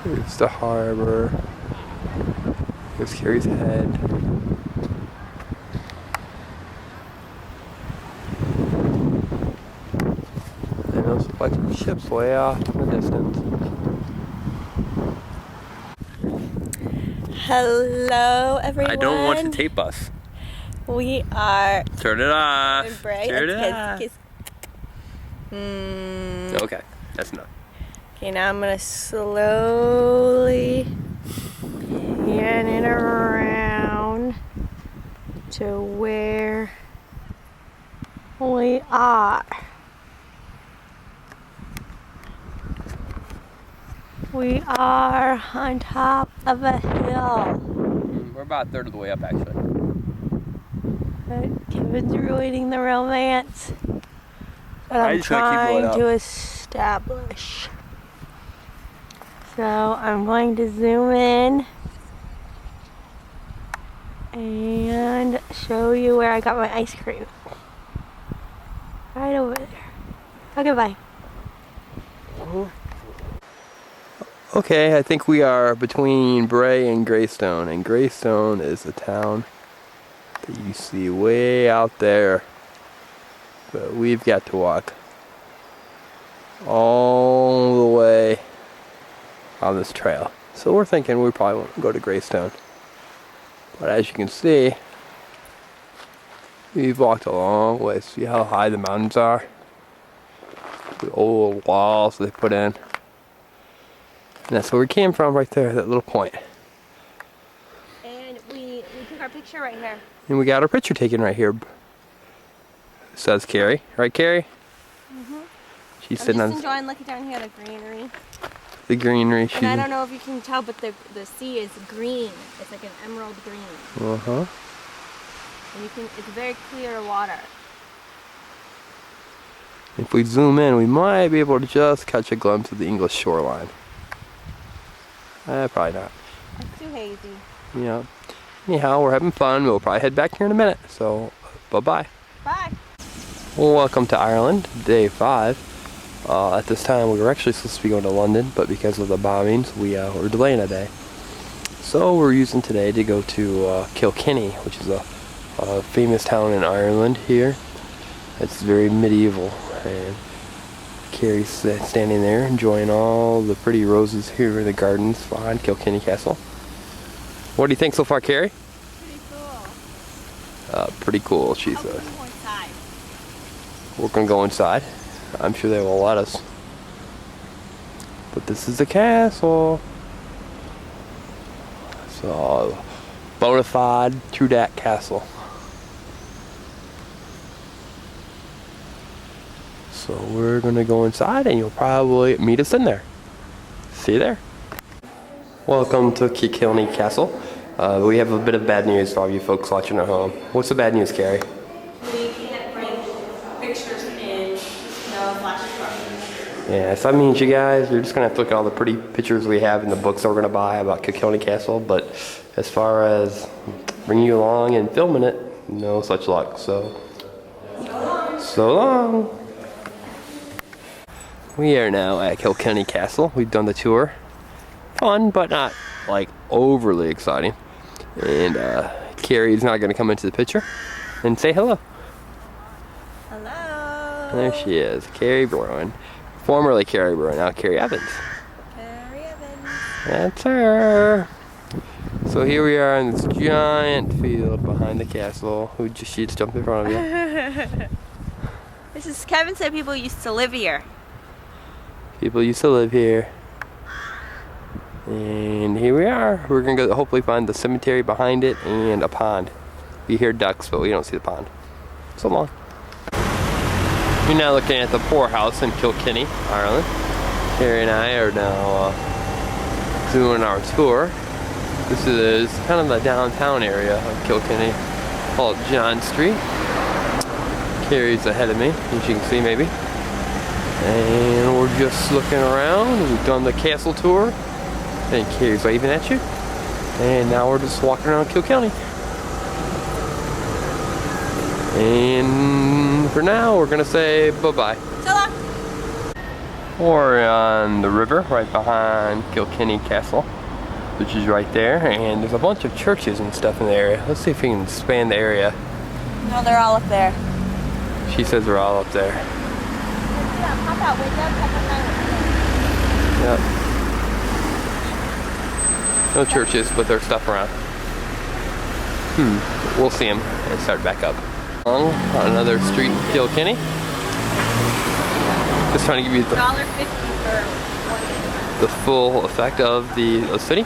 Here's the harbor. Here's Carrie's head. And those look like some ships way off in the distance. Hello, everyone. I don't want to tape us. We are Turn it off. in Bray. Turn it Let's off. kiss. Okay, that's enough. Okay, now I'm gonna slowly get it around to where we are. We are on top of a hill. We're about a third of the way up, actually. But Kevin's ruining the romance that I I'm just wanna keep going trying up. to establish. So I'm going to zoom in and show you where I got my ice cream. Right over there. Okay, bye. Okay, I think we are between Bray and Greystone, and Greystone is the town that you see way out there. But we've got to walk all the way on this trail. So we're thinking we probably won't go to Greystone. But as you can see, we've walked a long way. See how high the mountains are? The old walls they put in. And that's where we came from, right there, that little point. And we took our picture right here. And we got our picture taken right here. Says Carrie. Right, Carrie? Mm-hmm. She's I'm sitting just on enjoying looking down here at the greenery. the greenery. And I don't know if you can tell, but the sea is green. It's like an emerald green. Uh-huh. And it's very clear water. If we zoom in, we might be able to just catch a glimpse of the English shoreline. Probably not. It's too hazy. Yeah. Anyhow, we're having fun. We'll probably head back here in a minute. So, bye-bye. Bye. Well, welcome to Ireland, day 5. At this time, we were actually supposed to be going to London, but because of the bombings, we were delaying a day. So we're using today to go to Kilkenny, which is a famous town in Ireland here. It's very medieval, and Carrie's standing there enjoying all the pretty roses here in the gardens behind Kilkenny Castle. What do you think so far, Carrie? Pretty cool. Pretty cool, she says. Go inside. We're gonna go inside. I'm sure they will let us. But this is the castle. So, bona fide Trudat Castle. So we're gonna go inside and you'll probably meet us in there. See you there. Welcome to Kilkenny Castle. We have a bit of bad news for all you folks watching at home. What's the bad news, Carrie? We can't bring pictures in, no flash cards. Yeah, so that means you guys, you're just gonna have to look at all the pretty pictures we have in the books that we're gonna buy about Kilkenny Castle, but as far as bringing you along and filming it, no such luck, so long. We are now at Kilkenny Castle. We've done the tour. Fun, but not like overly exciting. And Carrie's not gonna come into the picture and say hello. Hello. There she is, Carrie Bruin. Formerly Carrie Bruin, now Carrie Evans. Carrie Evans. That's her. So here we are in this giant field behind the castle. She just jumped in front of you. This is Kevin said people used to live here. People used to live here. And here we are. We're gonna go hopefully find the cemetery behind it and a pond. We hear ducks, but we don't see the pond. So long. You're now looking at the poorhouse in Kilkenny, Ireland. Carrie and I are now doing our tour. This is kind of the downtown area of Kilkenny, called John Street. Carrie's ahead of me, as you can see maybe. And we're just looking around. We've done the castle tour. And Carrie's waving at you. And now we're just walking around Kilkenny. And for now, we're gonna say bye-bye. So long. We're on the river right behind Kilkenny Castle, which is right there. And there's a bunch of churches and stuff in the area. Let's see if we can expand the area. No, they're all up there. She says they're all up there. Yep. No churches, but there's stuff around. We'll see them and start back up. On another street in Kilkenny. Just trying to give you the full effect of the city. I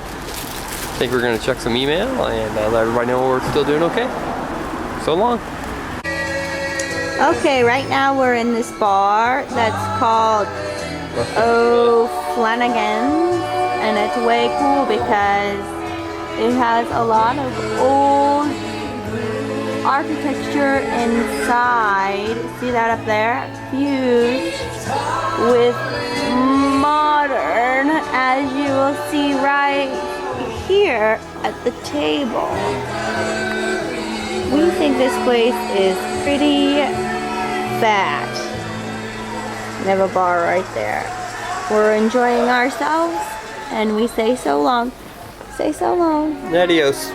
think we're going to check some email and let everybody know we're still doing okay. So long. Okay, right now we're in this bar that's called O'Flanagan's, and it's way cool because it has a lot of old architecture inside. See that up there? Fused with modern, as you will see right here at the table. We think this place is pretty fat. We have a bar right there. We're enjoying ourselves, and we say so long. Say so long. Adios.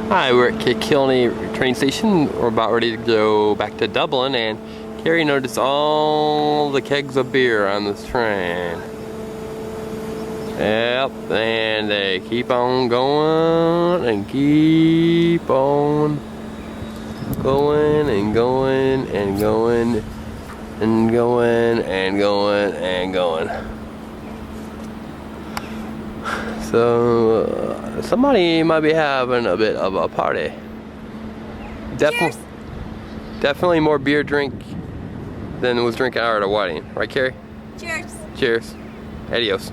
Hi, we're at Kilkenny train station. We're about ready to go back to Dublin, and Carrie noticed all the kegs of beer on this train. Yep, and they keep on going and keep on going and going and going and going and going and going. So somebody might be having a bit of a party. Definitely more beer drink than was drinking out at a wedding, right, Carrie? Cheers. Cheers. Adios.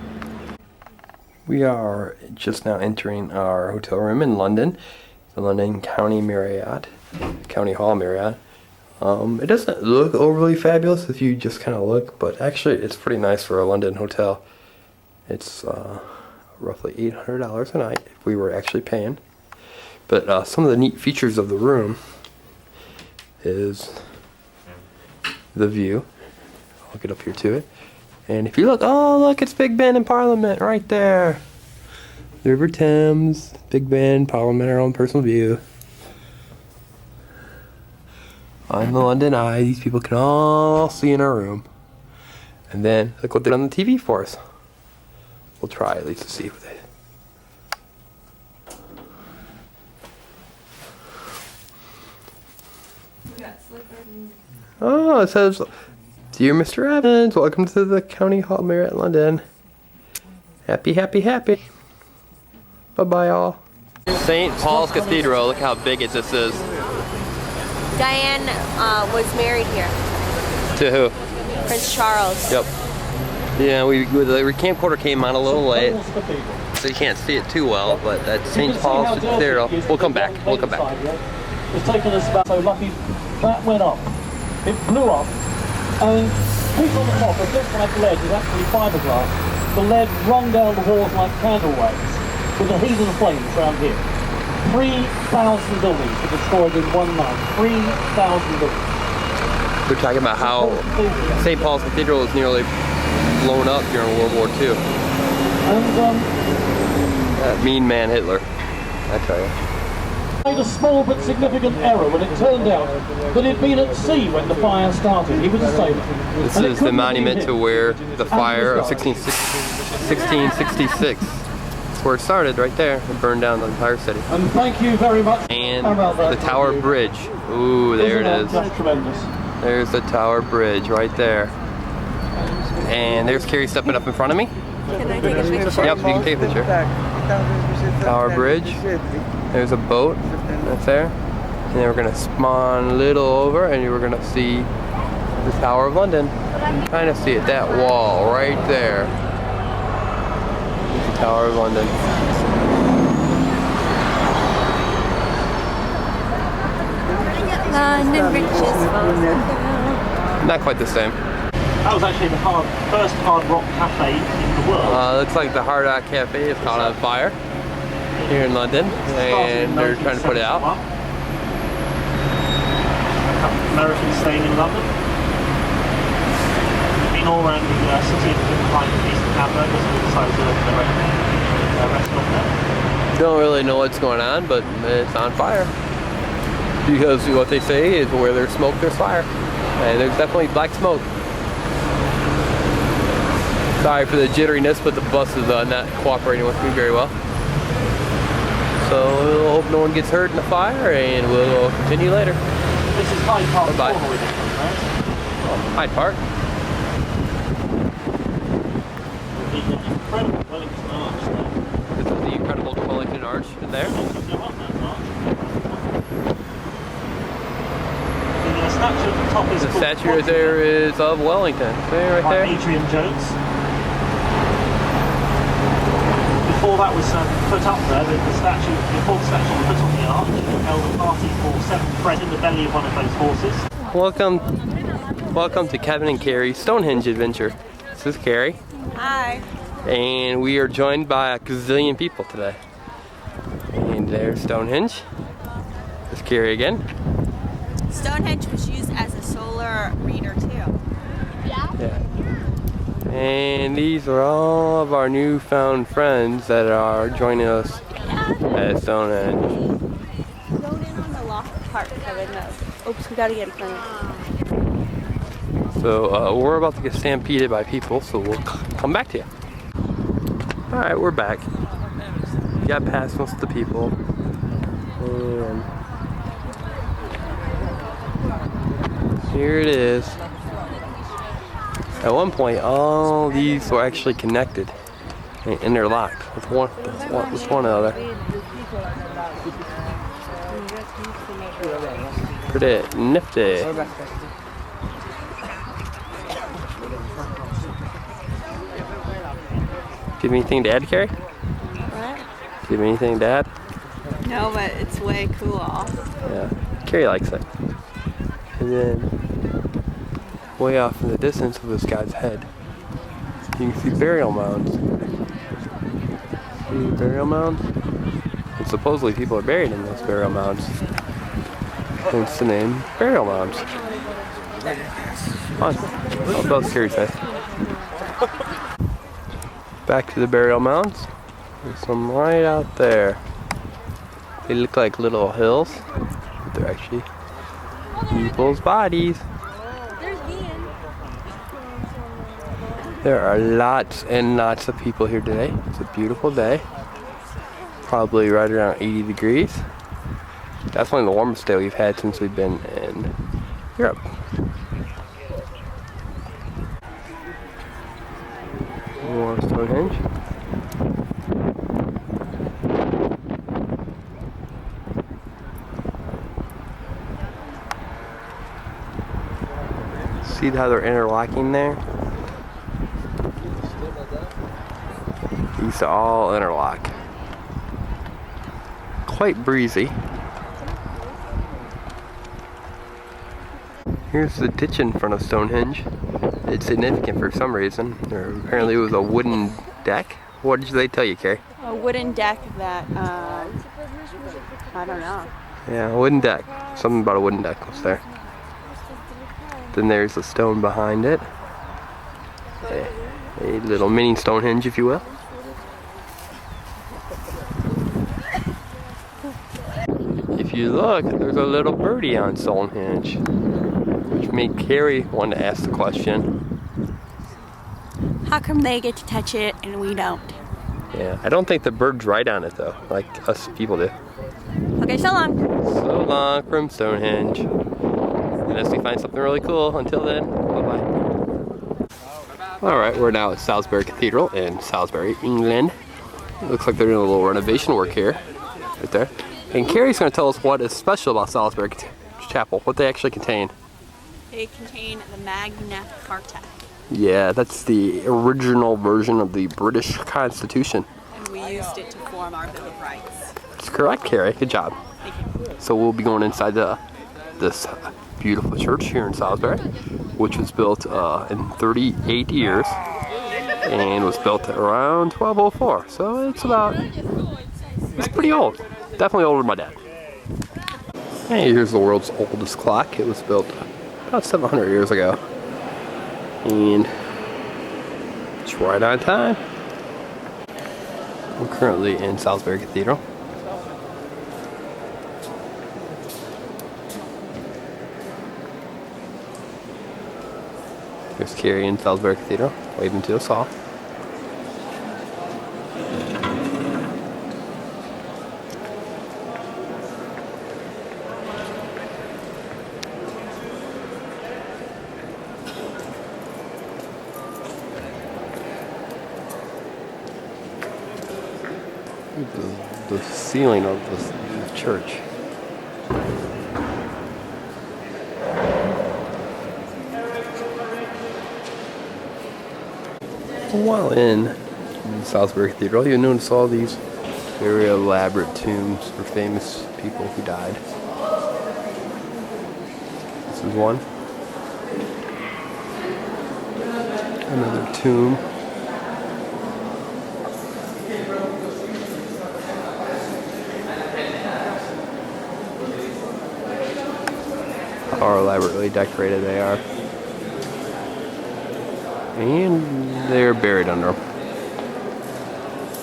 We are just now entering our hotel room in London, the London County Marriott, County Hall Marriott. It doesn't look overly fabulous if you just kind of look, but actually it's pretty nice for a London hotel. It's roughly $800 a night if we were actually paying. But some of the neat features of the room is the view. I'll get up here to it. And if you look, oh look, it's Big Ben and Parliament right there. The River Thames, Big Ben, Parliament, our own personal view. On the London Eye, these people can all see in our room. And then look what they did on the TV for us. We'll try at least to see what they. Oh, it says, "Dear Mr. Evans, welcome to the County Hall Marriott London. Happy, happy, happy. Bye-bye, all." St. Paul's Cathedral. Look how big this is. Diane was married here. To who? Prince Charles. Yep. Yeah, the camcorder came on a little late, so you can't see it too well. But at St. Paul's Cathedral, we'll come back. We'll come back. It's taken us about so lucky that went up. It blew up, and people on the top, a bit like lead, is actually fiberglass. The lead run down the walls like candle wax, with the heat of the flames around here. 3,000 buildings were destroyed in one night. 3,000 buildings. We're talking about how St. Paul's Cathedral was nearly blown up during World War II. And that mean man Hitler, I tell you. Made a small but significant error when it turned out that he'd been at sea when the fire started. He was a sailor. This is the monument to where the fire of 1666. That's where it started, right there. It burned down the entire city. And thank you very much. And the Tower Bridge. Ooh, there it is. That's tremendous. There's the Tower Bridge right there. And there's Carrie stepping up in front of me. Can I take a picture? Yep, you can take a picture. Tower Bridge. There's a boat that's there. And then we're going to spawn a little over and we're going to see The Tower of London. Kind of see it. That wall right there. It's the Tower of London. London Bridges. Not quite the same. That was actually the first hard rock cafe in the world. Looks like the Hard Rock Cafe is caught on fire here in London, and they're trying to put it out. Americans staying in London. Been all around the city and couldn't find a decent hamburger, so we decided to open a restaurant there. Don't really know what's going on, but it's on fire. Because what they say is where there's smoke, there's fire. And there's definitely black smoke. Sorry for the jitteriness, but the bus is not cooperating with me very well. So we'll hope no one gets hurt in the fire, and we'll continue later. This is Hyde Park. Bye. Oh, Hyde Park. The incredible Wellington Arch there. This is the incredible Wellington Arch there. The statue at the top is The called statue right there is of Wellington. See right by there? Adrian Jones. Before that was put up there, before the statue was put on the arch, it held a party for 7 bread in the belly of one of those horses. Welcome to Kevin and Carrie's Stonehenge adventure. This is Carrie. Hi. And we are joined by a gazillion people today. And there's Stonehenge. There's Carrie again. Stonehenge was used as a solar reader too. Yeah. And these are all of our newfound friends that are joining us at Stonehenge. Going in on the loft part, Kevin. Oops, we gotta get in front of it. So we're about to get stampeded by people, so we'll come back to you. Alright, we're back. We got past most of the people. And here it is. At one point, all these were actually connected and interlocked with one another. Pretty nifty. Do you have anything to add, Carrie? What? Do you have anything to add? No, but it's way cool. Yeah, Carrie likes it. And then, way off in the distance of this guy's head, you can see burial mounds. See burial mounds? And supposedly people are buried in those burial mounds. Hence the name burial mounds. Fun. What else Carrie says? Back to the burial mounds. There's some right out there. They look like little hills, but they're actually people's bodies. There are lots and lots of people here today. It's a beautiful day. Probably right around 80 degrees. Definitely the warmest day we've had since we've been in Europe. More Stonehenge. See how they're interlocking there? These all interlock. Quite breezy. Here's the ditch in front of Stonehenge. It's significant for some reason. There apparently was a wooden deck. What did they tell you, Carrie? A wooden deck that, I don't know. Yeah, a wooden deck. Something about a wooden deck was there. Then there's a stone behind it. A little mini Stonehenge, if you will. If you look, there's a little birdie on Stonehenge, which made Carrie want to ask the question. How come they get to touch it and we don't? Yeah, I don't think the bird's right on it though, like us people do. Okay, so long. So long from Stonehenge. Unless we find something really cool. Until then, bye-bye. Alright, we're now at Salisbury Cathedral in Salisbury, England. It looks like they're doing a little renovation work here. Right there. And Carrie's going to tell us what is special about Salisbury Chapel, what they actually contain. They contain the Magna Carta. Yeah, that's the original version of the British Constitution. And we used it to form our Bill of Rights. That's correct, Carrie. Good job. Thank you. So we'll be going inside this beautiful church here in Salisbury, which was built in 38 years and was built around 1204. So it's pretty old. Definitely older than my dad. Hey, here's the world's oldest clock. It was built about 700 years ago. And it's right on time. I'm currently in Salisbury Cathedral. There's Carrie in Salisbury Cathedral, waving to us all. The ceiling of the church. While in Salisbury Cathedral, you notice all these very elaborate tombs for famous people who died. This is one. Another tomb. How elaborately decorated they are. And they're buried under them.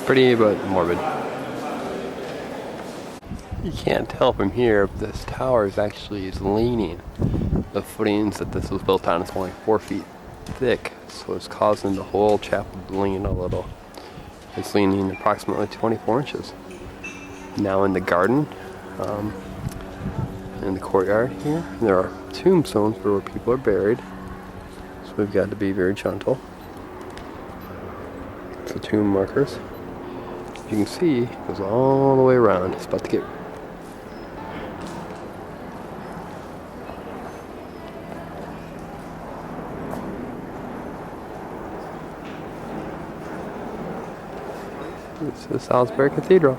Pretty but morbid. You can't tell from here if this tower is leaning. The footings that this was built on is only 4 feet thick, so it's causing the whole chapel to lean a little. It's leaning approximately 24 inches. Now in the garden, in the courtyard here, there are tombstones where people are buried. So we've got to be very gentle. So tomb markers. You can see it goes all the way around. It's about to get This is the Salisbury Cathedral.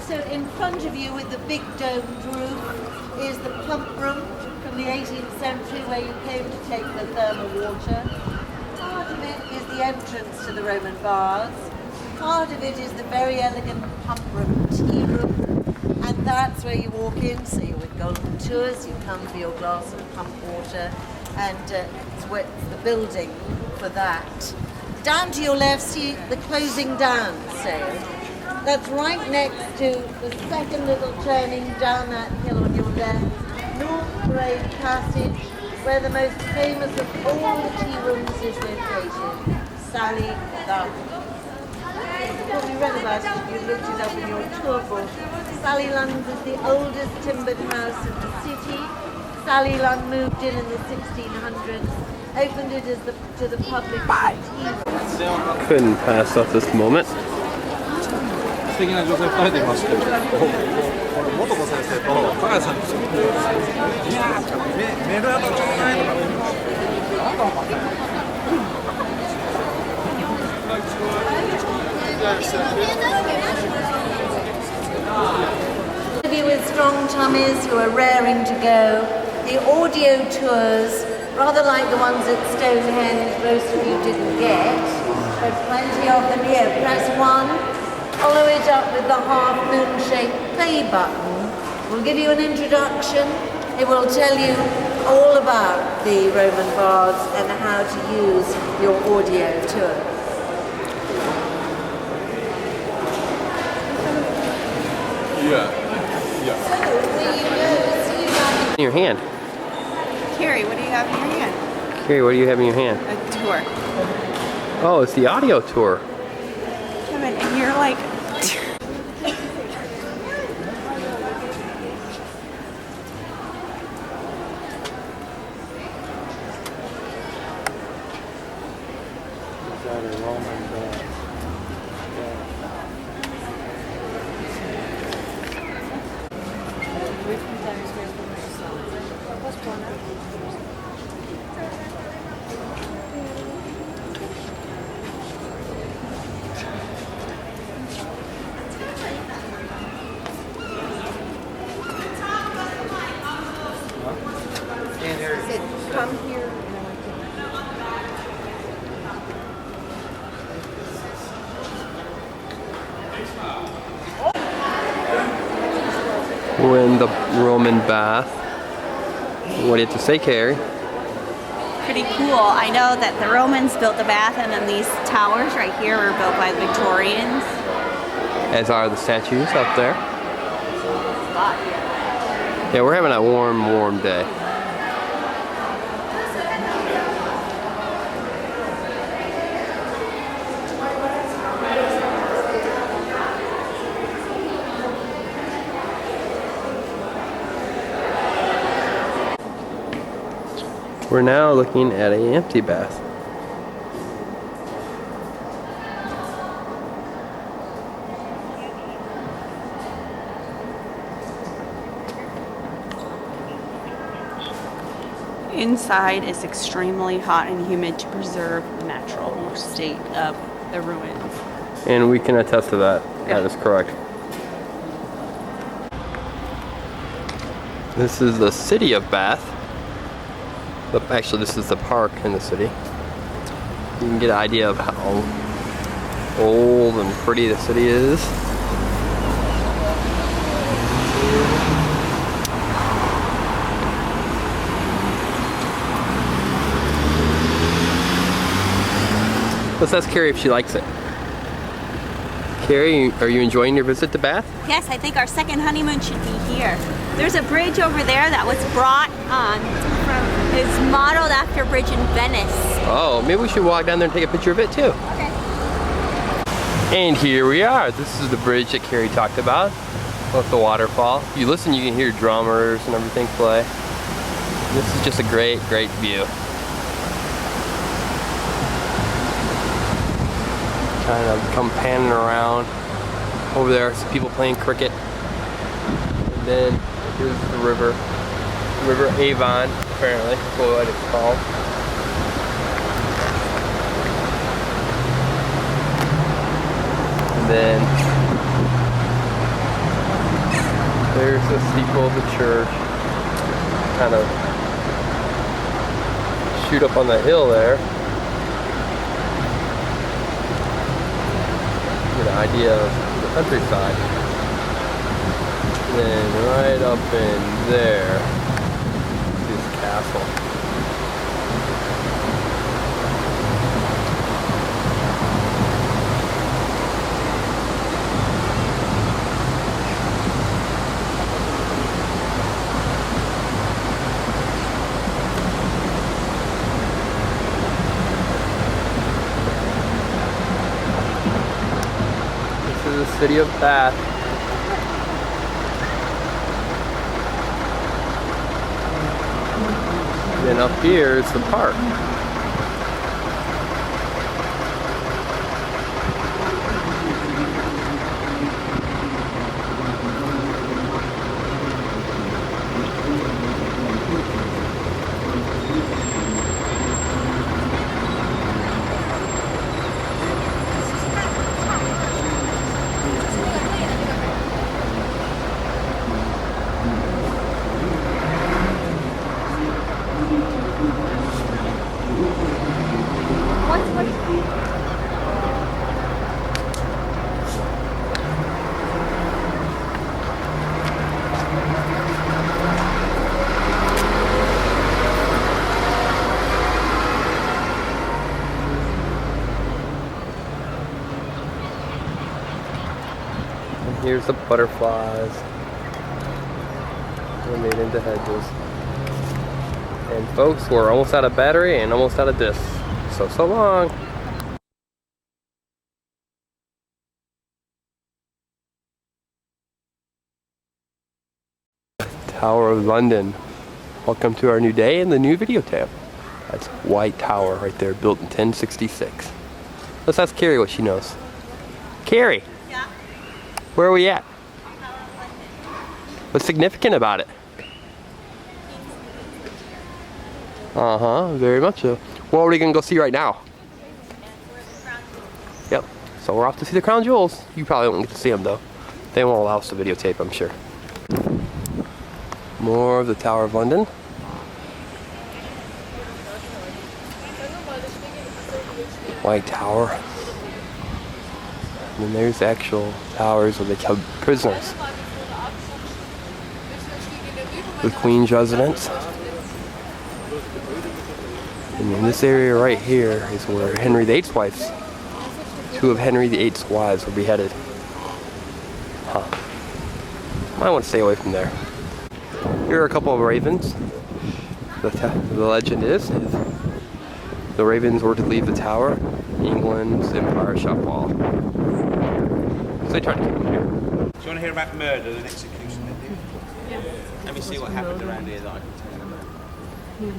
So in front of you with the big domed roof is the pump room from the 18th century where you came to take the thermal water. Part of it is the entrance to the Roman baths. Part of it is the very elegant pump room, tea room, and that's where you walk in. So you're with Golden Tours, you come for your glass of pump water, and it's the building for that. Down to your left, see the closing down sale. That's right next to the second little turning down that hill on your left, North Parade Passage, where the most famous of all the tea rooms is located, Sally Lunn. You probably read about it if you looked it up in your tour book. Sally Lunn's is the oldest timbered house in the city. Sally Lunn moved in the 1600s, opened it to the public tea room. Couldn't pass up this moment. 素敵な女性2人でいまして、元子先生と加賀さんですよ。いやー、メールアドちょうだいとか。With strong tummies who are raring to go, the audio tours, rather like the ones at Stonehenge, most of you didn't get, but plenty of them here. Press 1. Follow it up with the half moon-shaped play button. We'll give you an introduction. It will tell you all about the Roman baths and how to use your audio tour. Yeah. In your hand. Carrie, what do you have in your hand? Carrie, what do you have in your hand? A tour. Oh, it's the audio tour. Kevin, and you're like... We're in the Roman bath. What do you have to say, Carrie? Pretty cool. I know that the Romans built the bath, and then these towers right here were built by the Victorians. As are the statues up there. Yeah, we're having a warm, warm day. We're now looking at an empty bath. Inside is extremely hot and humid to preserve the natural state of the ruins. And we can attest to that. Yeah. That is correct. This is the city of Bath. But actually, this is the park in the city. You can get an idea of how old and pretty the city is. Let's ask Carrie if she likes it. Carrie, are you enjoying your visit to Bath? Yes, I think our second honeymoon should be here. There's a bridge over there that was brought on it's modeled after a bridge in Venice. Oh, maybe we should walk down there and take a picture of it too. Okay. And here we are. This is the bridge that Carrie talked about with the waterfall. If you listen, you can hear drummers and everything play. This is just a great, great view. Kind of come panning around. Over there, some people playing cricket. And then here's the river. River Avon, apparently, that's what it's called. And then there's the steeple of the church. Kind of shoot up on the hill there. Get an idea of the countryside. And then right up in there, this castle. This is the city of Bath. Then up here is the park. Here's the butterflies. They're made into hedges. And folks, we're almost out of battery and almost out of discs. So long. Tower of London. Welcome to our new day and the new video tab. That's White Tower right there, built in 1066. Let's ask Carrie what she knows. Carrie. Yeah. Where are we at? What's significant about it? Very much so. What are we gonna go see right now? Yep. So we're off to see the crown jewels. You probably won't get to see them though. They won't allow us to videotape, I'm sure. More of the Tower of London. White Tower. And then there's the actual towers where they kept prisoners. the Queen's residence. And in this area right here is where Henry VIII's wives, 2 of Henry VIII's wives were beheaded. Huh. Might want to stay away from there. Here are a couple of ravens. The legend is the ravens were to leave the tower, England's empire shall fall. So they tried to keep them here. Do you want to hear about murder and execution? Yeah. Let me see what happened around here that I can tell you about.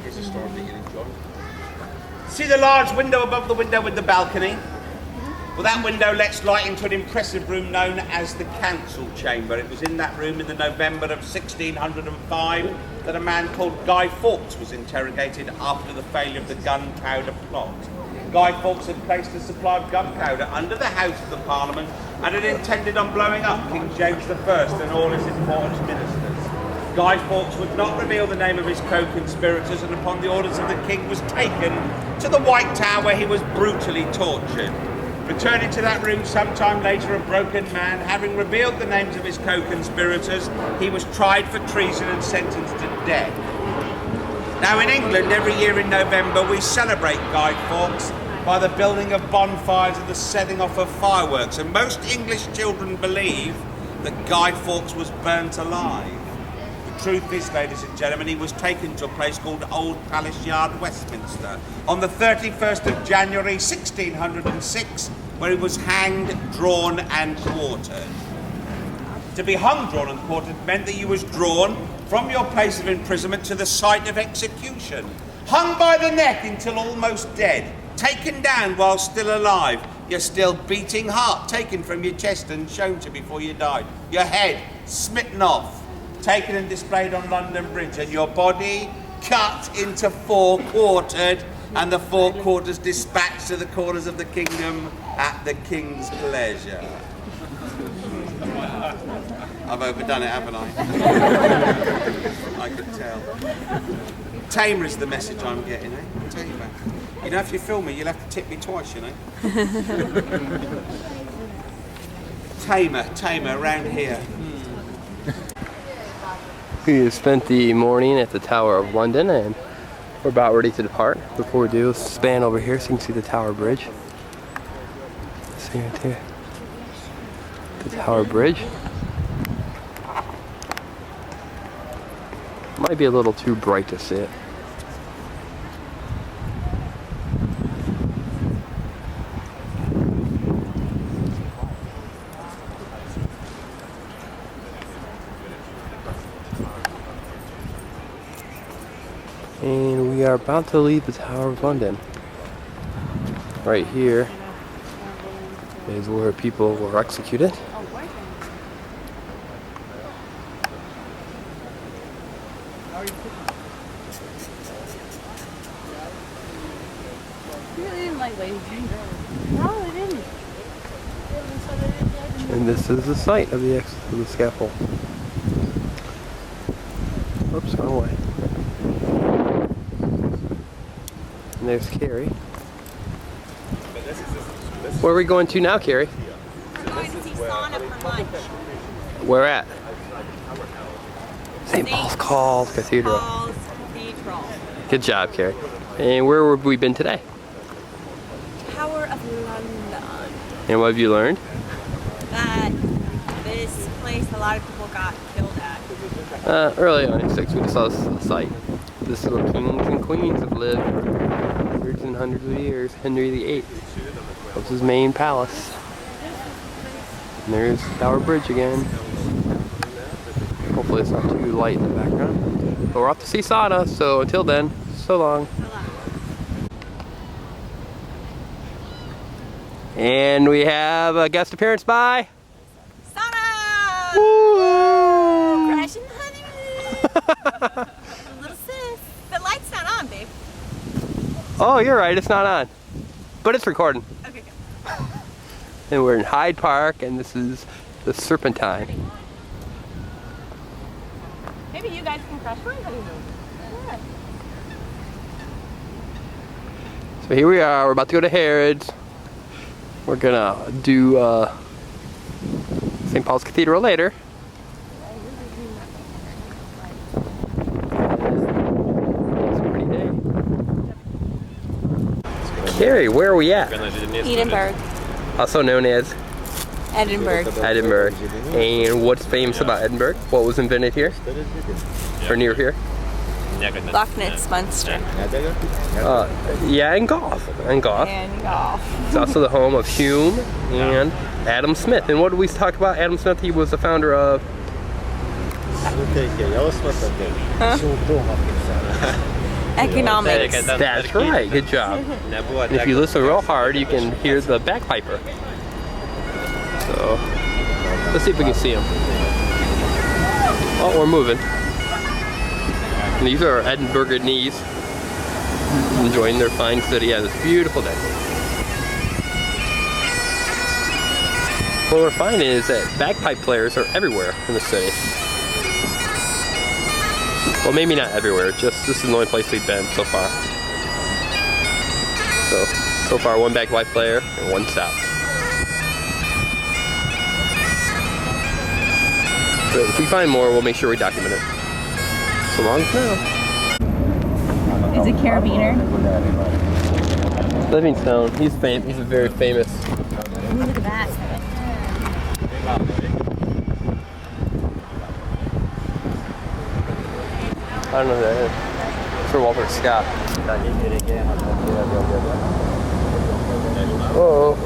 Here's a story that you'll enjoy. See the large window above the window with the balcony? Well, that window lets light into an impressive room known as the Council Chamber. It was in that room in the November of 1605 that a man called Guy Fawkes was interrogated after the failure of the gunpowder plot. Guy Fawkes had placed a supply of gunpowder under the House of the Parliament and had intended on blowing up King James I and all his important ministers. Guy Fawkes would not reveal the name of his co-conspirators, and upon the orders of the King was taken to the White Tower where he was brutally tortured. Returning to that room sometime later, a broken man, having revealed the names of his co-conspirators, he was tried for treason and sentenced to death. Now in England, every year in November, we celebrate Guy Fawkes by the building of bonfires and the setting off of fireworks, and most English children believe that Guy Fawkes was burnt alive. The truth is, ladies and gentlemen, he was taken to a place called Old Palace Yard, Westminster, on the 31st of January 1606, where he was hanged, drawn and quartered. To be hung, drawn and quartered meant that you was drawn from your place of imprisonment to the site of execution, hung by the neck until almost dead, taken down while still alive, your still beating heart taken from your chest and shown to before you died, your head smitten off, taken and displayed on London Bridge, and your body cut into 4, quartered, and the 4 quarters dispatched to the corners of the kingdom at the King's pleasure. I've overdone it, haven't I? I could tell. Tamer is the message I'm getting, eh? I'll tell you about it. You know, if you film me, you'll have to tip me twice, you know. Tamer, around here. We have spent the morning at the Tower of London and we're about ready to depart. Before we do, let's span over here so you can see the Tower Bridge. See right there. The Tower Bridge. Might be a little too bright to see it. And we are about to leave the Tower of London. Right here is where people were executed. And this is the site of the scaffold. Oops, wrong way. And there's Carrie. Where are we going to now, Carrie? We're going to see sauna for lunch. Where at? St. Paul's Cathedral. Paul's Cathedral. Good job, Carrie. And where have we been today? Tower of London. And what have you learned? That this place a lot of people got killed at. Early on in 6, we just saw the site. This is where kings and queens have lived for hundreds and hundreds of years. Henry VIII. That was his main palace. And there's Tower Bridge again. Hopefully it's not too light in the background. But we're off to see sauna, so until then, so long. And we have a guest appearance by Sauna! Woo! Crashing honeymoon! Little sis. The light's not on, babe. Oh, you're right, it's not on. But it's recording. Okay, good. And we're in Hyde Park, and this is the Serpentine. Maybe you guys can crash my honeymoon. Yeah. So here we are, we're about to go to Harrods. We're gonna do St. Paul's Cathedral later. Carrie, where are we at? Edinburgh. Also known as Edinburgh. Edinburgh. And what's famous about Edinburgh? What was invented here? Or near here? Loch Ness Monster. Yeah, and golf. And golf. And golf. It's also the home of Hume and Adam Smith. And what did we talk about? Adam Smith, he was the founder of... Economics. That's right, good job. And if you listen real hard, you can hear the bagpiper. So, let's see if we can see him. Oh, we're moving. And these are Edinburghanese enjoying their fine city on this beautiful day. What we're finding is that bagpipe players are everywhere in the city. Well, maybe not everywhere, just this is the only place we've been so far. So far one bagpipe player and one stop. But if we find more, we'll make sure we document it. So long as now. Is it carabiner? Livingstone, he's a very famous. Ooh, look at that. I don't know who that is. Sir Walter Scott. Oh.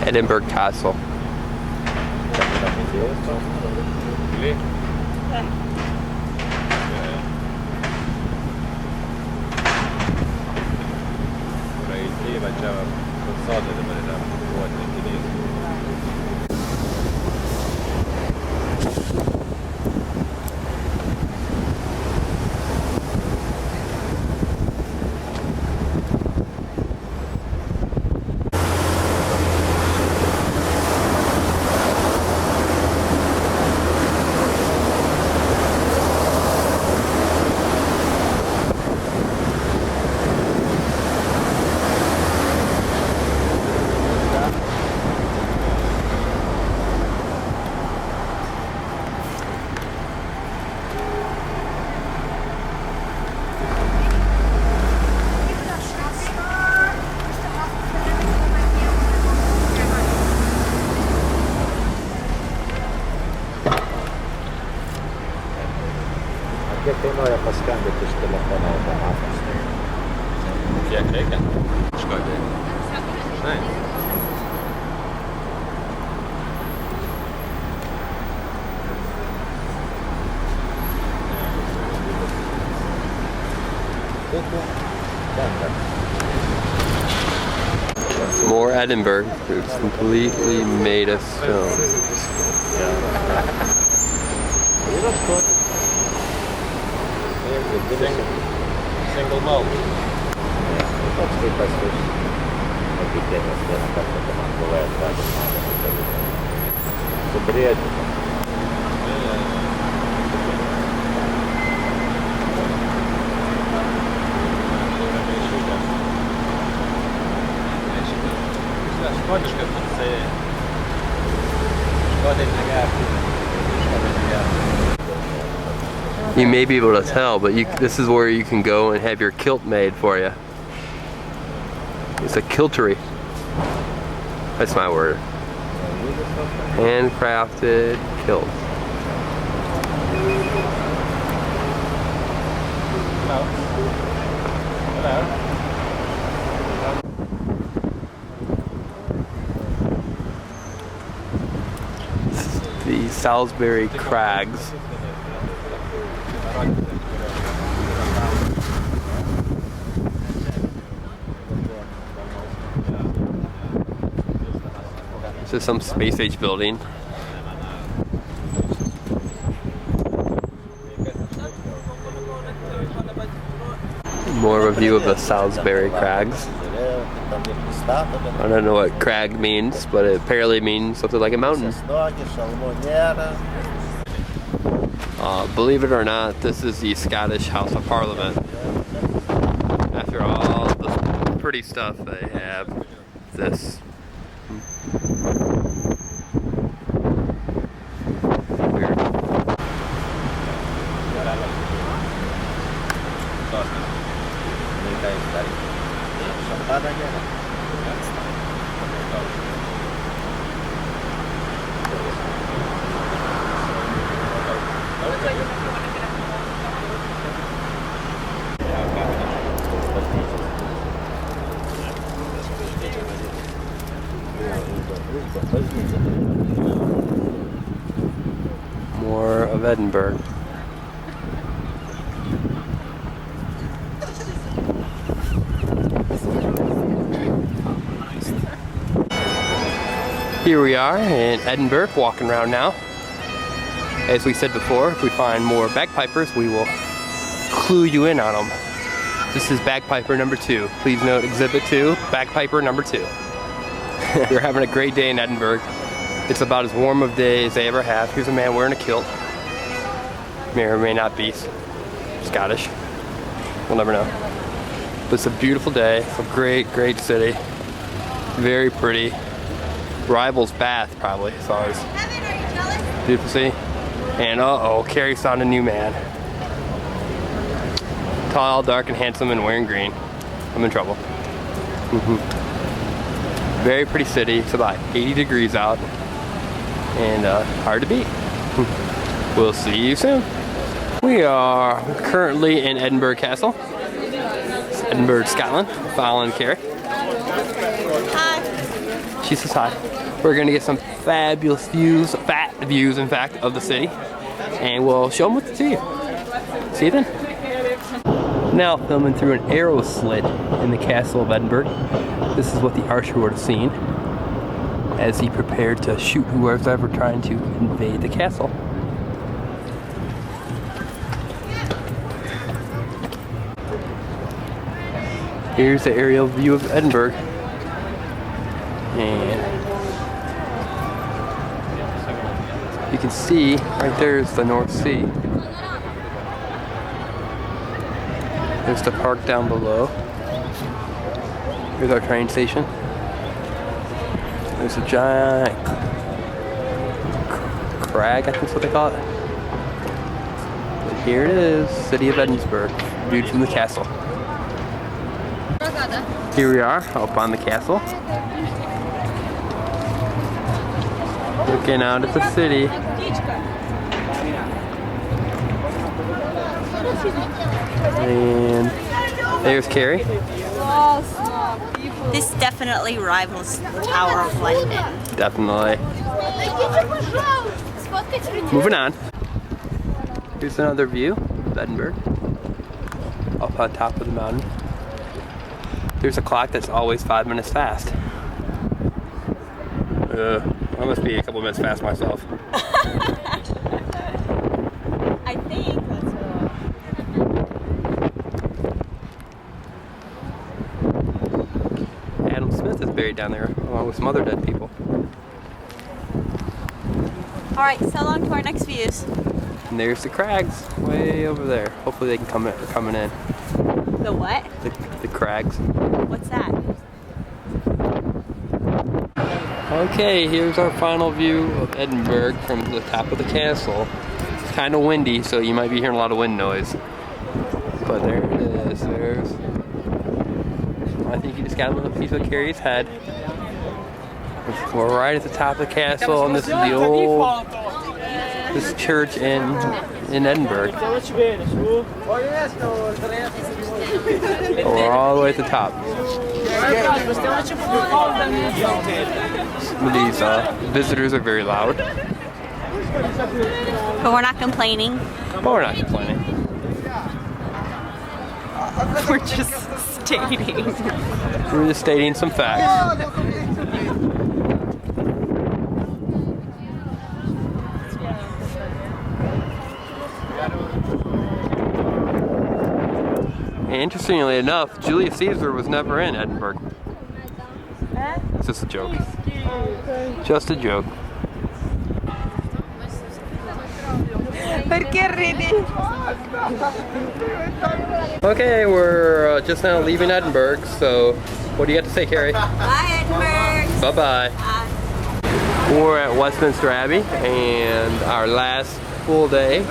Edinburgh Castle. Pinoja paskambinti iš telefono automatas. Kiek reikia? Kažkodėl. Žinai. More Edinburgh. It's completely made of stone. Single malt. You may be able to tell, but this is where you can go and have your kilt made for you. It's a kiltery. That's my word. Handcrafted kilt. The Salisbury Crags. This is some space age building. More of a view of the Salisbury Crags. I don't know what crag means, but it apparently means something like a mountain. Believe it or not, this is the Scottish House of Parliament. After all the pretty stuff they have, this. Weird. More of Edinburgh. Here we are in Edinburgh, walking around now. As we said before, if we find more bagpipers, we will clue you in on them. This is bagpiper number 2. Please note exhibit 2, bagpiper number 2. We're having a great day in Edinburgh. It's about as warm of a day as they ever have. Here's a man wearing a kilt. May or may not be Scottish. We'll never know. But it's a beautiful day. It's a great, great city. Very pretty. Rivals Bath, probably, as far as beautiful city. And uh-oh, Carrie's found a new man. Tall, dark, and handsome, and wearing green. I'm in trouble. Very pretty city. It's about 80 degrees out. And hard to beat. We'll see you soon. We are currently in Edinburgh Castle. It's Edinburgh, Scotland. Following Carrie. Hi. She says hi. We're gonna get some fabulous views, fat views in fact, of the city. And we'll show them what to see. See you then. Now filming through an arrow slit in the Castle of Edinburgh. This is what the archer would have seen as he prepared to shoot whoever's ever trying to invade the castle. Here's the aerial view of Edinburgh. And you can see right there is the North Sea. There's the park down below. Here's our train station. There's a giant crag, I think that's what they call it. But here it is, city of Edinburgh, viewed from the castle. Here we are, up on the castle. Looking out at the city. And there's Carrie. This definitely rivals the Tower of London. Definitely. Moving on. Here's another view of Edinburgh. Up on top of the mountain. There's a clock that's always 5 minutes fast. I must be a couple minutes fast myself. I think that's Adam Smith is buried down there along with some other dead people. Alright, so long to our next views. And there's the crags way over there. Hopefully they can come in, coming in. The what? The crags. What's that? Okay, here's our final view of Edinburgh from the top of the castle. It's kind of windy, so you might be hearing a lot of wind noise. But there it is. There's. I think you just got a little piece of Carrie's head. We're right at the top of the castle, and this is the old. This church in in Edinburgh. We're all the way at the top. Some of these visitors are very loud. But we're not complaining. But we're not complaining. We're just stating. We're just stating some facts. Interestingly enough, Julius Caesar was never in Edinburgh. It's just a joke. Just a joke. Okay, we're just now leaving Edinburgh, so what do you got to say, Carrie? Bye, Edinburgh. Bye-bye. We're at Westminster Abbey, and our last full day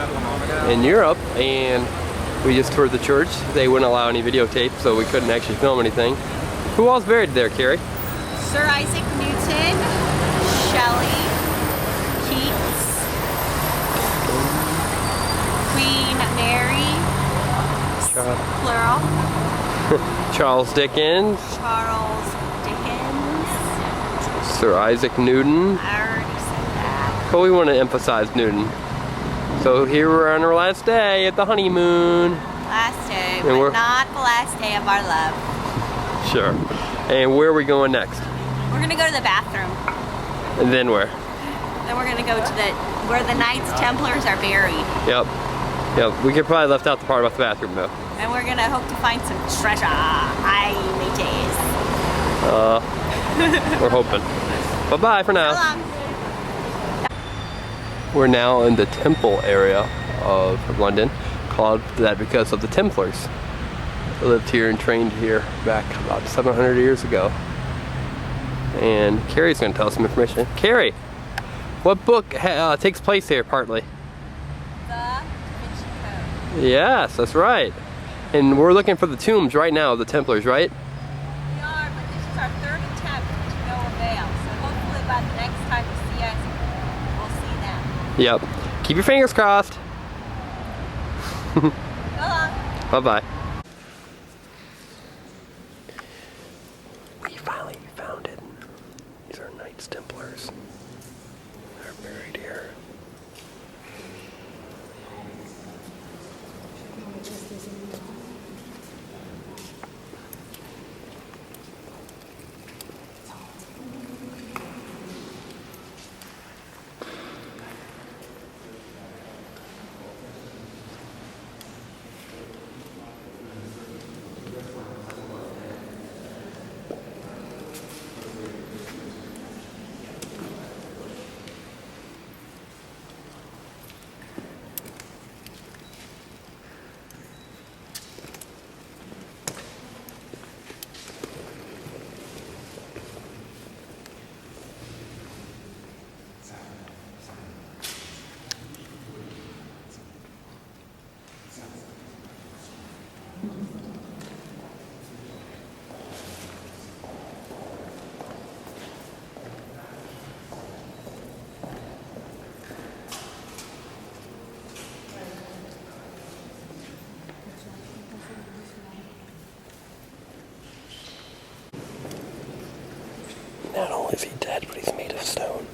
in Europe, and we just toured the church. They wouldn't allow any videotape, so we couldn't actually film anything. Who all's buried there, Carrie? Sir Isaac Newton, Shelley, Keats, Queen Mary, plural, Charles Dickens, Charles Dickens. Sir Isaac Newton. I already said that. But we want to emphasize Newton. So here we're on our last day at the honeymoon. Last day, And but we're- not the last day of our love. Sure. And where are we going next? We're gonna go to the bathroom. And then where? Then we're gonna go to where the Knights Templars are buried. Yep. Yep. We could probably left out the part about the bathroom though. And we're gonna hope to find some treasure. I We're hoping. Bye-bye for now. So long. We're now in the temple area of London, called that because of the Templars. They lived here and trained here back about 700 years ago. And Carrie's going to tell us some information. Carrie, what book takes place here partly? The Da Vinci Code. Yes, that's right. And we're looking for the tombs right now of the Templars, right? We are, but this is our third attempt to no avail. So hopefully by the next time you see us, we'll see them. Yep. Keep your fingers crossed. So long. Bye-bye. We finally found it. These are Knights Templars. They're buried here. Not only is he dead, but he's made of stone.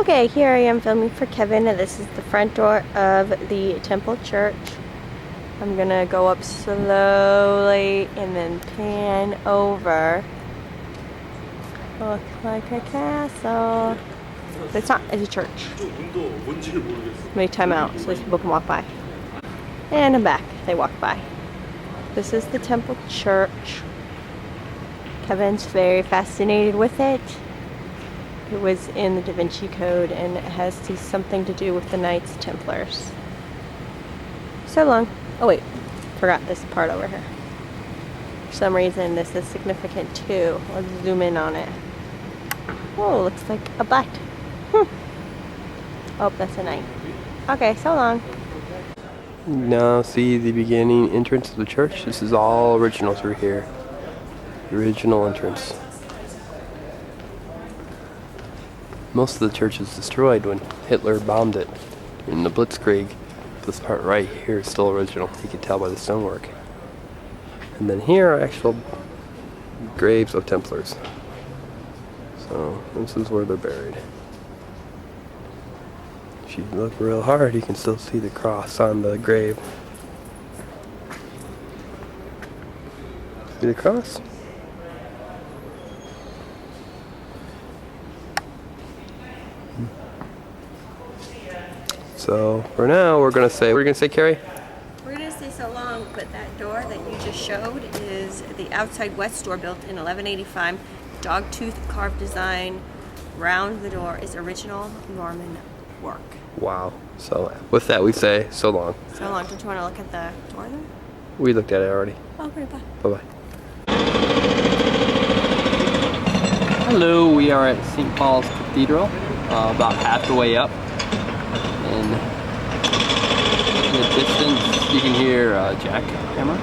Okay, here I am filming for Kevin, and this is the front door of the Temple Church. I'm gonna go up slowly and then pan over. Looks like a castle. But it's not, it's a church. Make time out so people can walk by. And I'm back, they walk by. This is the Temple Church. Kevin's very fascinated with it. It was in the Da Vinci Code and it has something to do with the Knights Templars. So long. Oh wait, forgot this part over here. For some reason this is significant too. Let's zoom in on it. Oh, looks like a butt. Oh, that's a 9. Okay, so long. Now see the beginning entrance of the church. This is all original through here. The original entrance. Most of the church was destroyed when Hitler bombed it in the Blitzkrieg. This part right here is still original. You can tell by the stonework. And then here are actual graves of Templars. So this is where they're buried. If you look real hard, you can still see the cross on the grave. See the cross? So for now, we're gonna say, what are you gonna say, Carrie? We're gonna say so long, but that door that you just showed is the outside west door built in 1185. Dog tooth carved design. Round the door is original Norman work. Wow. So with that, we say so long. So long. Don't you want to look at the door then? We looked at it already. Okay, bye. Bye-bye. Hello, we are at St. Paul's Cathedral, about half the way up. And in the distance, you can hear a jackhammer.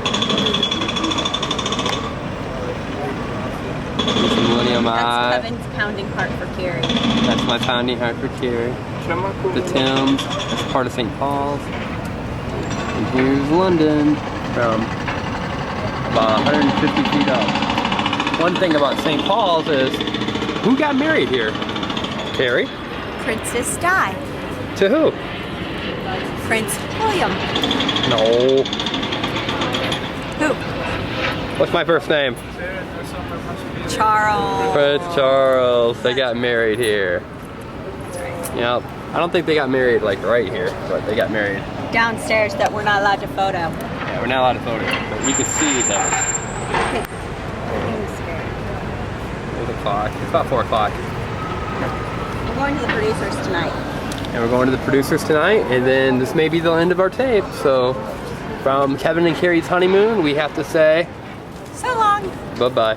There's the Millennium Eye. That's Kevin's pounding heart for Carrie. That's my pounding heart for Carrie. The Thames, that's part of St. Paul's. And here's London from about 150 feet up. One thing about St. Paul's is, who got married here? Carrie? Princess Di. To who? Prince William. No. Who? What's my first name? Charles. Prince Charles. They got married here. That's right. Yep. I don't think they got married like right here, but they got married. Downstairs that we're not allowed to photo. Yeah, we're not allowed to photo, but you can see them. I'm scared. There's a clock. It's about 4 o'clock. We're going to the producers tonight. And we're going to the producers tonight, and then this may be the end of our tape. So from Kevin and Carrie's honeymoon, we have to say so long. Bye-bye.